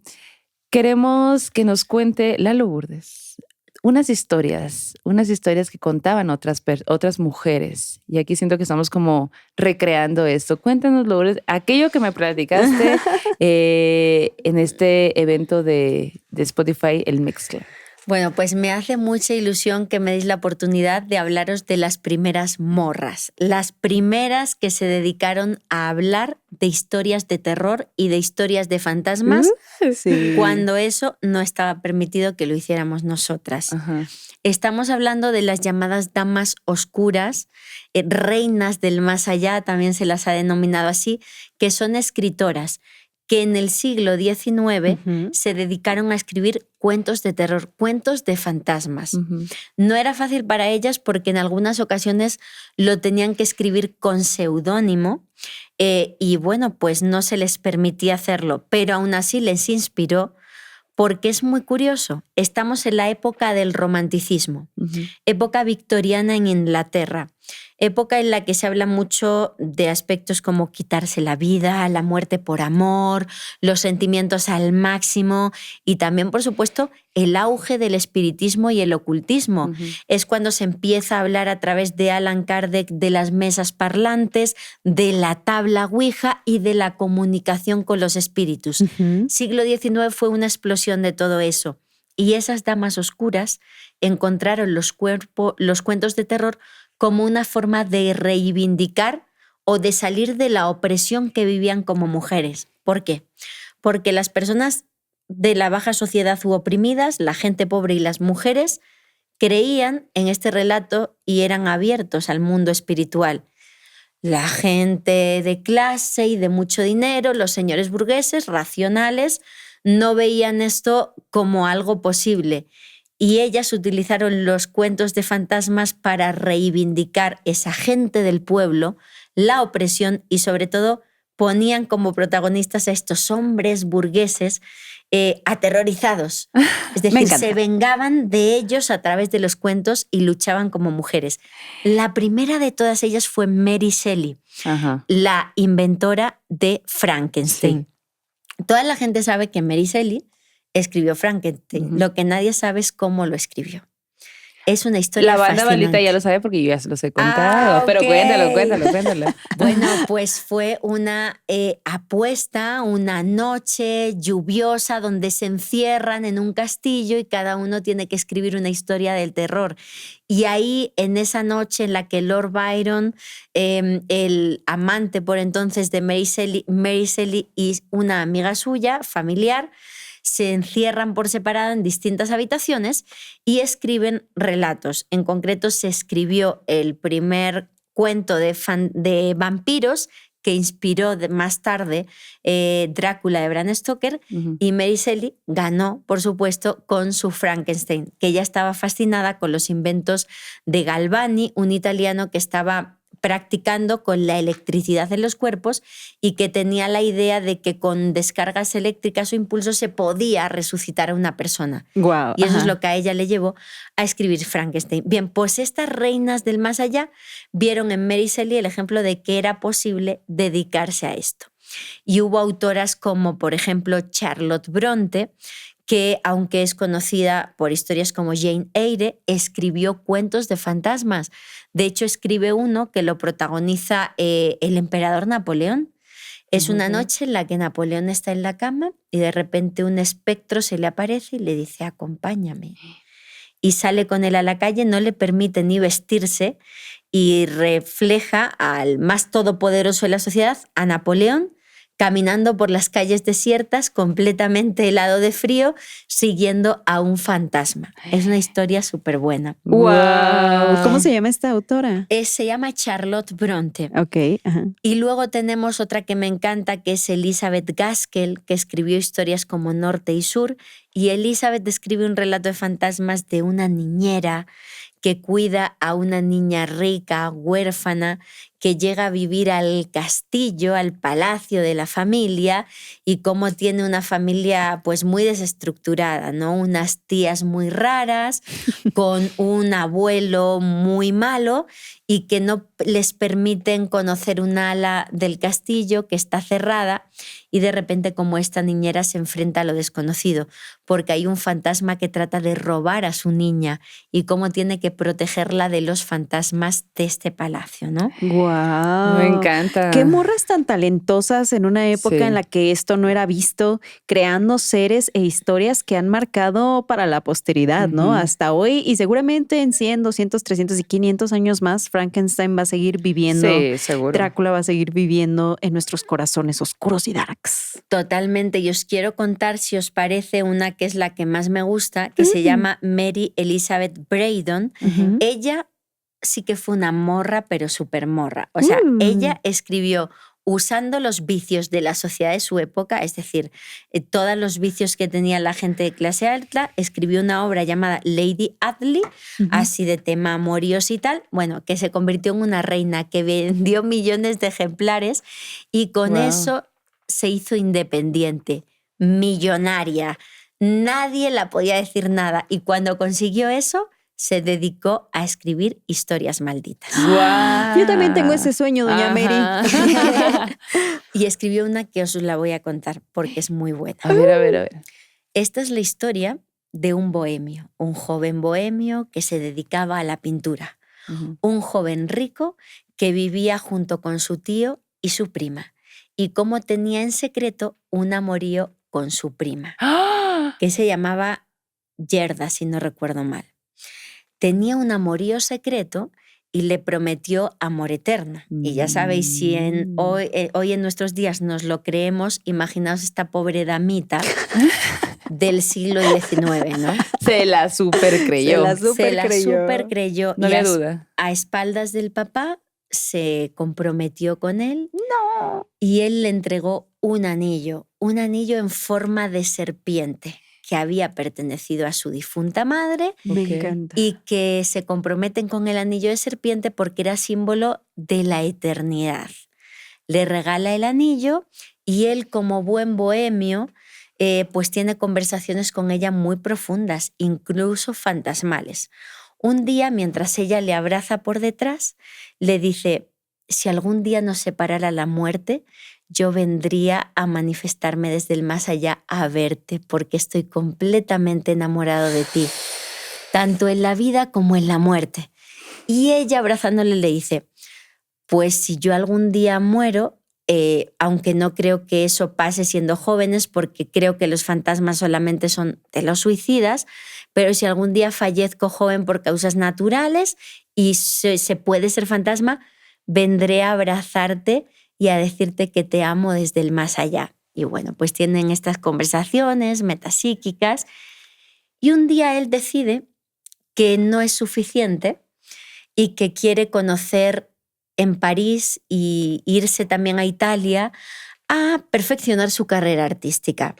queremos que nos cuente la Lourdes unas historias que contaban otras mujeres. Y aquí siento que estamos como recreando esto. Cuéntanos, Lourdes, aquello que me platicaste en este evento de Spotify, el Mixcloud. Bueno, pues me hace mucha ilusión que me deis la oportunidad de hablaros de las primeras morras, las primeras que se dedicaron a hablar de historias de terror y de historias de fantasmas, cuando eso no estaba permitido que lo hiciéramos nosotras. Ajá. Estamos hablando de las llamadas damas oscuras, reinas del más allá, también se las ha denominado así, que son escritoras que en el siglo XIX se dedicaron a escribir cuentos de terror, cuentos de fantasmas. No era fácil para ellas porque en algunas ocasiones lo tenían que escribir con seudónimo y bueno, pues no se les permitía hacerlo, pero aún así les inspiró porque es muy curioso. Estamos en la época del romanticismo. época victoriana en Inglaterra, época en la que se habla mucho de aspectos como quitarse la vida, la muerte por amor, los sentimientos al máximo y también, por supuesto, el auge del espiritismo y el ocultismo. Es cuando se empieza a hablar a través de Allan Kardec de las mesas parlantes, de la tabla Ouija y de la comunicación con los espíritus. Siglo XIX fue una explosión de todo eso. Y esas damas oscuras encontraron los cuentos de terror como una forma de reivindicar o de salir de la opresión que vivían como mujeres. ¿Por qué? Porque las personas de la baja sociedad u oprimidas, la gente pobre y las mujeres, creían en este relato y eran abiertos al mundo espiritual. La gente de clase y de mucho dinero, los señores burgueses, racionales, no veían esto como algo posible. Y ellas utilizaron los cuentos de fantasmas para reivindicar esa gente del pueblo, la opresión y sobre todo ponían como protagonistas a estos hombres burgueses aterrorizados. Es decir, se vengaban de ellos a través de los cuentos y luchaban como mujeres. La primera de todas ellas fue Mary Shelley, la inventora de Frankenstein. Sí. Toda la gente sabe que Mary Shelley escribió Frankenstein. Lo que nadie sabe es cómo lo escribió. Es una historia fascinante. La banda Balita ya lo sabe porque yo ya se los he contado. Pero cuéntalo. Bueno, pues fue una apuesta, una noche lluviosa donde se encierran en un castillo y cada uno tiene que escribir una historia del terror. Y ahí, en esa noche en la que Lord Byron, el amante por entonces de Mary Shelley y una amiga suya, familiar, se encierran por separado en distintas habitaciones y escriben relatos. En concreto, se escribió el primer cuento de vampiros que inspiró más tarde Drácula de Bram Stoker, y Mary Shelley ganó, por supuesto, con su Frankenstein, que ella estaba fascinada con los inventos de Galvani, un italiano que estaba practicando con la electricidad en los cuerpos y que tenía la idea de que con descargas eléctricas o impulsos se podía resucitar a una persona. Wow, y eso es lo que a ella le llevó a escribir Frankenstein. Bien, pues estas reinas del más allá vieron en Mary Shelley el ejemplo de que era posible dedicarse a esto. Y hubo autoras como, por ejemplo, Charlotte Bronte, que, aunque es conocida por historias como Jane Eyre, escribió cuentos de fantasmas. De hecho, escribe uno que lo protagoniza el emperador Napoleón. Es una noche en la que Napoleón está en la cama y de repente un espectro se le aparece y le dice: acompáñame. Y sale con él a la calle, no le permite ni vestirse y refleja al más todopoderoso de la sociedad, a Napoleón, caminando por las calles desiertas, completamente helado de frío, siguiendo a un fantasma. Es una historia súper buena. ¡Wow! ¿Cómo se llama esta autora? Se llama Charlotte Bronte. Ok. Y luego tenemos otra que me encanta, que es Elizabeth Gaskell, que escribió historias como Norte y Sur. Y Elizabeth describe un relato de fantasmas de una niñera que cuida a una niña rica, huérfana, que llega a vivir al castillo, al palacio de la familia, y cómo tiene una familia pues muy desestructurada, ¿no? Unas tías muy raras, con un abuelo muy malo y que no les permiten conocer un ala del castillo que está cerrada, y de repente como esta niñera se enfrenta a lo desconocido, porque hay un fantasma que trata de robar a su niña y cómo tiene que protegerla de los fantasmas de este palacio, ¿no? ¡Wow! Me encanta. Qué morras tan talentosas en una época en la que esto no era visto, creando seres e historias que han marcado para la posteridad, ¿no? Hasta hoy, y seguramente en 100, 200, 300 y 500 años más, Frankenstein va a seguir viviendo. Sí, seguro. Drácula va a seguir viviendo en nuestros corazones oscuros y darks. Totalmente. Y os quiero contar, si os parece, una que es la que más me gusta, que se llama Mary Elizabeth Braddon. Ella sí que fue una morra, pero súper morra. O sea, ella escribió usando los vicios de la sociedad de su época, es decir, todos los vicios que tenía la gente de clase alta, escribió una obra llamada Lady Audley, así de tema amoríos y tal, bueno, que se convirtió en una reina que vendió millones de ejemplares y con eso se hizo independiente, millonaria. Nadie la podía decir nada, y cuando consiguió eso, se dedicó a escribir historias malditas. ¡Guau! Yo también tengo ese sueño, doña Mary. Y escribió una que os la voy a contar porque es muy buena. A ver, a ver, a ver. Esta es la historia de un bohemio, un joven bohemio que se dedicaba a la pintura. Un joven rico que vivía junto con su tío y su prima, y cómo tenía en secreto un amorío con su prima, que se llamaba Gerda, si no recuerdo mal. Tenía un amorío secreto y le prometió amor eterno. Y ya sabéis, si hoy en nuestros días nos lo creemos, imaginaos esta pobre damita del siglo XIX, ¿no? Se la super creyó. Se la super creyó. No había duda. A espaldas del papá se comprometió con él. No. Y él le entregó un anillo en forma de serpiente que había pertenecido a su difunta madre. Me encanta. Y que se comprometen con el anillo de serpiente porque era símbolo de la eternidad. Le regala el anillo y él, como buen bohemio, pues tiene conversaciones con ella muy profundas, incluso fantasmales. Un día, mientras ella le abraza por detrás, le dice: si algún día nos separara la muerte, yo vendría a manifestarme desde el más allá a verte, porque estoy completamente enamorado de ti, tanto en la vida como en la muerte. Y ella, abrazándole, le dice: pues si yo algún día muero, aunque no creo que eso pase siendo jóvenes, porque creo que los fantasmas solamente son de los suicidas, pero si algún día fallezco joven por causas naturales y se puede ser fantasma, vendré a abrazarte y a decirte que te amo desde el más allá. Y bueno, pues tienen estas conversaciones metapsíquicas y un día él decide que no es suficiente y que quiere conocer en París y irse también a Italia a perfeccionar su carrera artística.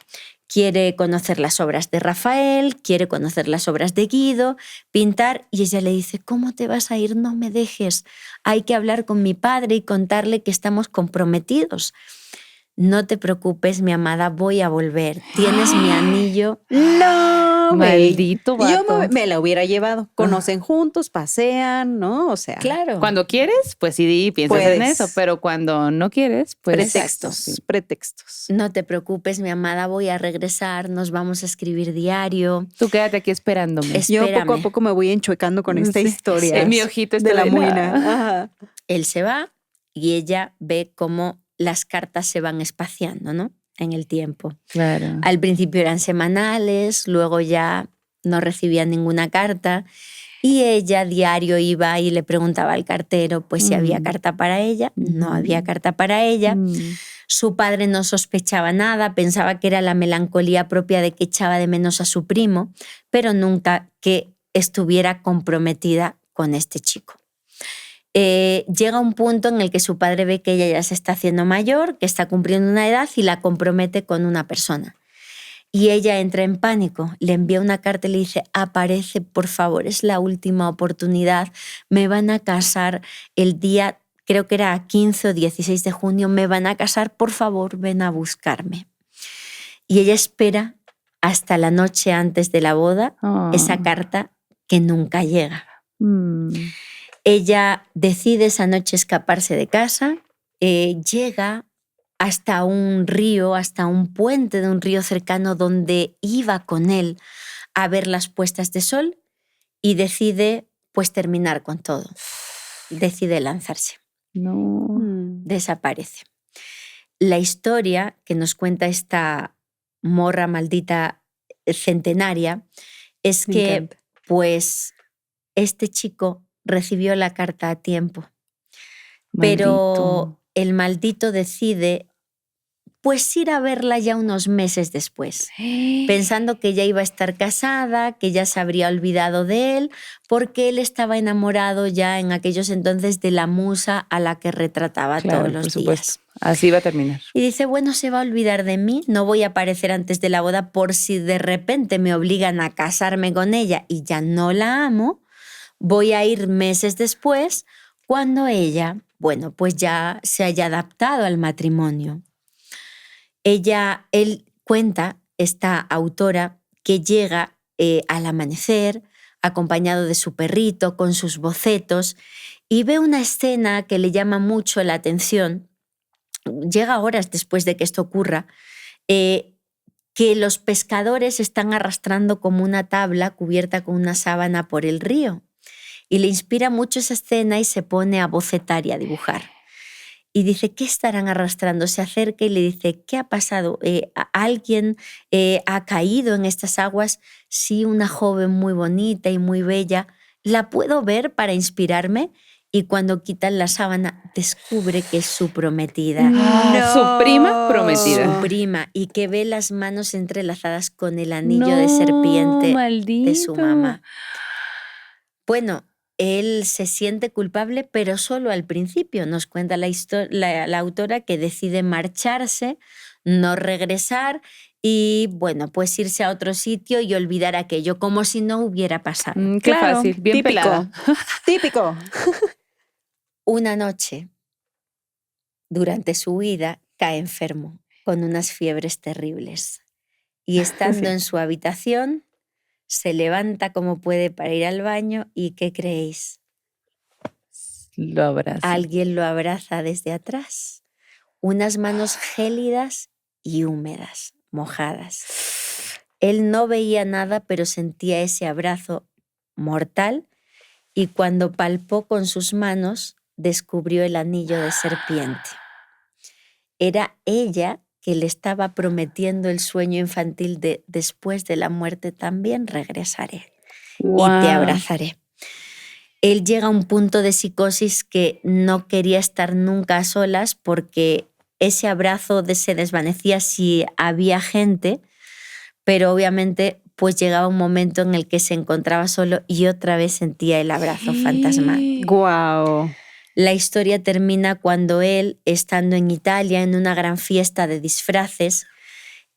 Quiere conocer las obras de Rafael, quiere conocer las obras de Guido, pintar, y ella le dice: ¿cómo te vas a ir? No me dejes. Hay que hablar con mi padre y contarle que estamos comprometidos. No te preocupes, mi amada, voy a volver. Tienes mi anillo. No, maldito vato. Yo me la hubiera llevado. Conocen juntos, pasean, ¿no? O sea, Claro. Cuando quieres, pues sí, piensas en eso, pero cuando no quieres, pues... pretextos, Exacto, sí. pretextos. No te preocupes, mi amada, voy a regresar, nos vamos a escribir diario. Tú quédate aquí esperándome. Yo poco a Espérame. poco me voy enchuecando con esta Sí, historia. sí, mi ojito está de la de muina. nada. Ajá. Él se va y ella ve cómo las cartas se van espaciando, ¿no? En el tiempo. Claro. Al principio eran semanales, luego ya no recibía ninguna carta y ella diario iba y le preguntaba al cartero pues si había carta para ella. No había carta para ella. Su padre no sospechaba nada, pensaba que era la melancolía propia de que echaba de menos a su primo, pero nunca que estuviera comprometida con este chico. Llega un punto en el que su padre ve que ella ya se está haciendo mayor, que está cumpliendo una edad y la compromete con una persona. Y ella entra en pánico, le envía una carta y le dice: aparece, por favor, es la última oportunidad, me van a casar el día, creo que era 15 o 16 de junio, me van a casar, por favor, ven a buscarme. Y ella espera hasta la noche antes de la boda esa carta que nunca llega. Ella decide esa noche escaparse de casa, llega hasta un río, hasta un puente de un río cercano donde iba con él a ver las puestas de sol y decide pues terminar con todo. Decide lanzarse. No. Desaparece. La historia que nos cuenta esta morra maldita centenaria es Me que encanta. pues este chico recibió la carta a tiempo, pero Maldito. el maldito decide pues ir a verla ya unos meses después, pensando que ya iba a estar casada, que ya se habría olvidado de él, porque él estaba enamorado ya en aquellos entonces de la musa a la que retrataba Claro, todos los por supuesto. días. Así va a terminar. Y dice: bueno, se va a olvidar de mí, no voy a aparecer antes de la boda por si de repente me obligan a casarme con ella y ya no la amo, voy a ir meses después cuando ella, bueno, pues ya se haya adaptado al matrimonio. Él cuenta, esta autora, que llega al amanecer, acompañado de su perrito, con sus bocetos, y ve una escena que le llama mucho la atención. Llega horas después de que esto ocurra, que los pescadores están arrastrando como una tabla cubierta con una sábana por el río. Y le inspira mucho esa escena y se pone a bocetar y a dibujar. Y dice, ¿qué estarán arrastrando? Se acerca y le dice, ¿qué ha pasado? ¿Alguien ha caído en estas aguas? Sí, una joven muy bonita y muy bella. ¿La puedo ver para inspirarme? Y cuando quitan la sábana, descubre que es su prometida. Su prima prometida. Su prima. Y que ve las manos entrelazadas con el anillo de serpiente de su mamá. Bueno, él se siente culpable, pero solo al principio. Nos cuenta la autora que decide marcharse, no regresar y, bueno, pues irse a otro sitio y olvidar aquello, como si no hubiera pasado. Qué fácil, bien típico, pelada. Típico. Una noche, durante su huida, cae enfermo, con unas fiebres terribles. Y estando en su habitación, se levanta como puede para ir al baño y ¿qué creéis? Lo abraza. Alguien lo abraza desde atrás. Unas manos gélidas y húmedas, mojadas. Él no veía nada, pero sentía ese abrazo mortal y cuando palpó con sus manos, descubrió el anillo de serpiente. Era ella que le estaba prometiendo el sueño infantil de después de la muerte también regresaré y te abrazaré. Él llega a un punto de psicosis que no quería estar nunca a solas porque ese abrazo se desvanecía si había gente, pero obviamente pues llegaba un momento en el que se encontraba solo y otra vez sentía el abrazo fantasmal. ¡Guau! La historia termina cuando él, estando en Italia en una gran fiesta de disfraces,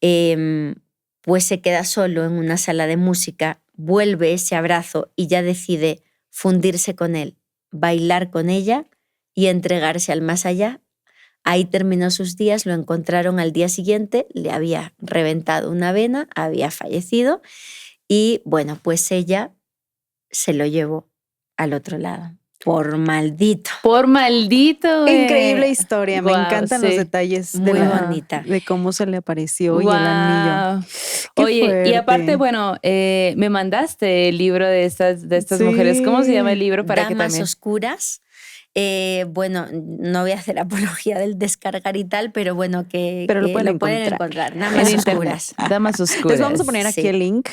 pues se queda solo en una sala de música, vuelve ese abrazo y ya decide fundirse con él, bailar con ella y entregarse al más allá. Ahí terminó sus días, lo encontraron al día siguiente, le había reventado una vena, había fallecido y bueno, pues ella se lo llevó al otro lado. Por maldito. Por maldito. Increíble historia. Me encantan los detalles muy bonita de cómo se le apareció y el anillo. Oye, fuerte. y aparte, bueno, me mandaste el libro de estas Sí. mujeres. ¿Cómo se llama el libro? Para Damas que también... Oscuras. Bueno, no voy a hacer apología del descargar y tal, pero bueno, que lo pueden encontrar. Damas Oscuras. Damas Oscuras. Les vamos a poner aquí el link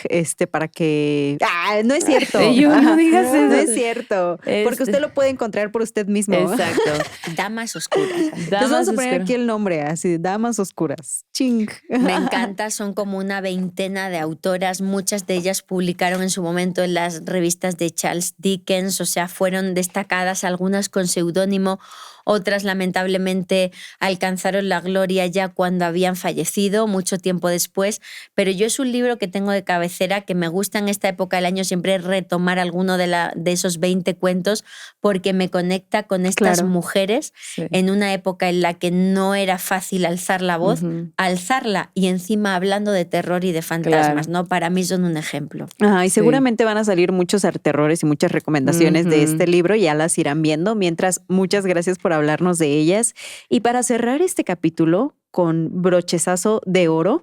para que... ¡Ah! No es cierto. No digas eso. No es cierto. Porque usted lo puede encontrar por usted mismo. Exacto. Damas Oscuras. Les vamos a poner aquí el nombre, así, Damas Oscuras. Ching. Me encanta, son como una veintena de autoras. Muchas de ellas publicaron en su momento en las revistas de Charles Dickens, o sea, fueron destacadas, algunas con seudónimo, otras lamentablemente alcanzaron la gloria ya cuando habían fallecido, mucho tiempo después, pero yo es un libro que tengo de cabecera, que me gusta en esta época del año siempre retomar alguno de esos 20 cuentos porque me conecta con estas mujeres en una época en la que no era fácil alzar la voz, alzarla y encima hablando de terror y de fantasmas, ¿no? Para mí son un ejemplo. Y seguramente van a salir muchos terrores y muchas recomendaciones de este libro, ya las irán viendo. Mientras, muchas gracias por hablarnos de ellas. Y para cerrar este capítulo con brochezazo de oro,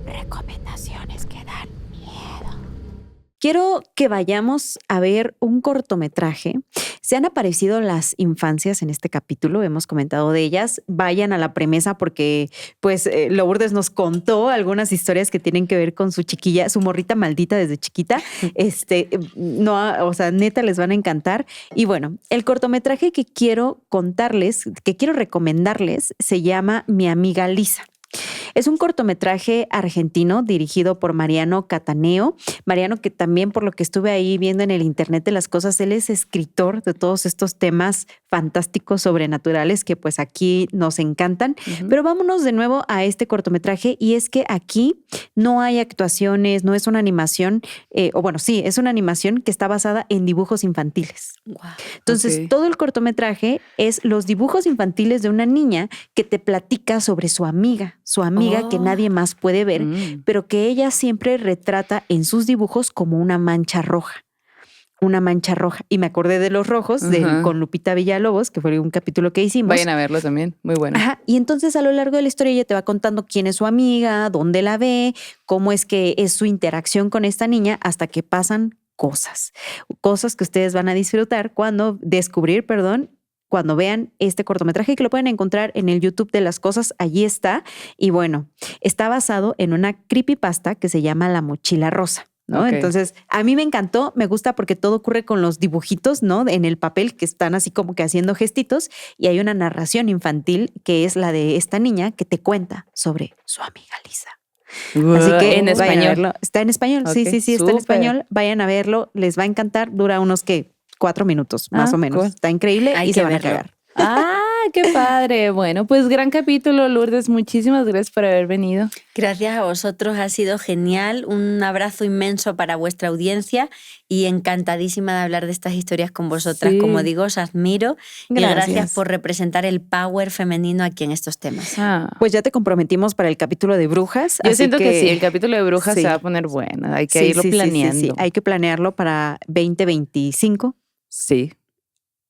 recomendaciones que dan miedo. Quiero que vayamos a ver un cortometraje. Se han aparecido las infancias en este capítulo, hemos comentado de ellas. Vayan a la premisa porque pues Lourdes nos contó algunas historias que tienen que ver con su chiquilla, su morrita maldita desde chiquita. No, o sea, neta les van a encantar. Y bueno, el cortometraje que quiero contarles, que quiero recomendarles, se llama Mi amiga Lisa. Es un cortometraje argentino dirigido por Mariano Cataneo. Mariano, que también por lo que estuve ahí viendo en el internet de las cosas, él es escritor de todos estos temas fantásticos, sobrenaturales, que pues aquí nos encantan. Pero vámonos de nuevo a este cortometraje y es que aquí no hay actuaciones, no es una animación, o bueno, sí, es una animación que está basada en dibujos infantiles. Wow. Entonces, todo el cortometraje es los dibujos infantiles de una niña que te platica sobre su amiga que nadie más puede ver, pero que ella siempre retrata en sus dibujos como una mancha roja. una mancha roja. Y me acordé de los rojos con Lupita Villalobos, que fue un capítulo que hicimos. Vayan a verlo también, muy bueno. Ajá. Y entonces a lo largo de la historia ella te va contando quién es su amiga, dónde la ve, cómo es que es su interacción con esta niña hasta que pasan cosas que ustedes van a disfrutar cuando vean este cortometraje, que lo pueden encontrar en el YouTube de Las Cosas, allí está. Y bueno, está basado en una creepypasta que se llama La Mochila Rosa, ¿no? Okay. Entonces, a mí me encantó, me gusta porque todo ocurre con los dibujitos, ¿no? En el papel, que están así como que haciendo gestitos, y hay una narración infantil que es la de esta niña que te cuenta sobre su amiga Lisa. Así que en español. Está en español, Okay, sí, está en español. Vayan a verlo, les va a encantar. Dura unos 4 minutos, más o menos. Cool. Está increíble. Hay y que se van verlo. a cagar. Qué padre. Bueno, pues gran capítulo, Lourdes. Muchísimas gracias por haber venido. Gracias a vosotros, ha sido genial. Un abrazo inmenso para vuestra audiencia y encantadísima de hablar de estas historias con vosotras. Sí. Como digo, os admiro. Gracias. Y gracias por representar el power femenino aquí en estos temas. Pues ya te comprometimos para el capítulo de brujas. Yo siento que sí, el capítulo de brujas se va a poner bueno. Hay que irlo planeando. Sí. Hay que planearlo para 2025. Sí.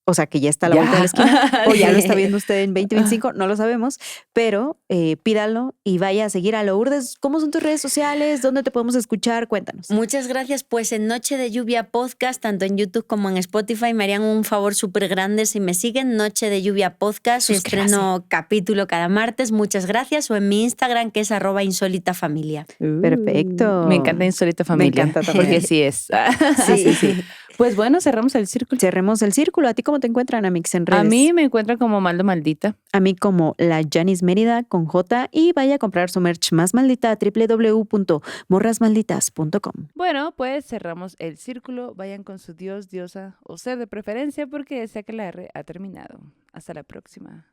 O sea, que ya está a la vuelta de la esquina, o ya lo está viendo usted en 2025, no lo sabemos, pero pídalo y vaya a seguir a Lourdes. ¿Cómo son tus redes sociales? ¿Dónde te podemos escuchar? Cuéntanos. Muchas gracias. Pues en Noche de Lluvia Podcast, tanto en YouTube como en Spotify, me harían un favor súper grande si me siguen. Noche de Lluvia Podcast, estreno capítulo cada martes. Muchas gracias. O en mi Instagram, que es @insólitafamilia. Perfecto. Me encanta Insólita Familia. Me encanta también. Porque sí es. Sí. Pues bueno, cerramos el círculo. Cerremos el círculo. ¿A ti cómo te encuentran, Amix, en redes? A mí me encuentran como Maldo Maldita. A mí como la Janis Mérida con J, y vaya a comprar su merch más maldita a www.morrasmalditas.com. Bueno, pues cerramos el círculo. Vayan con su dios, diosa o ser de preferencia, porque ese aquelarre ha terminado. Hasta la próxima.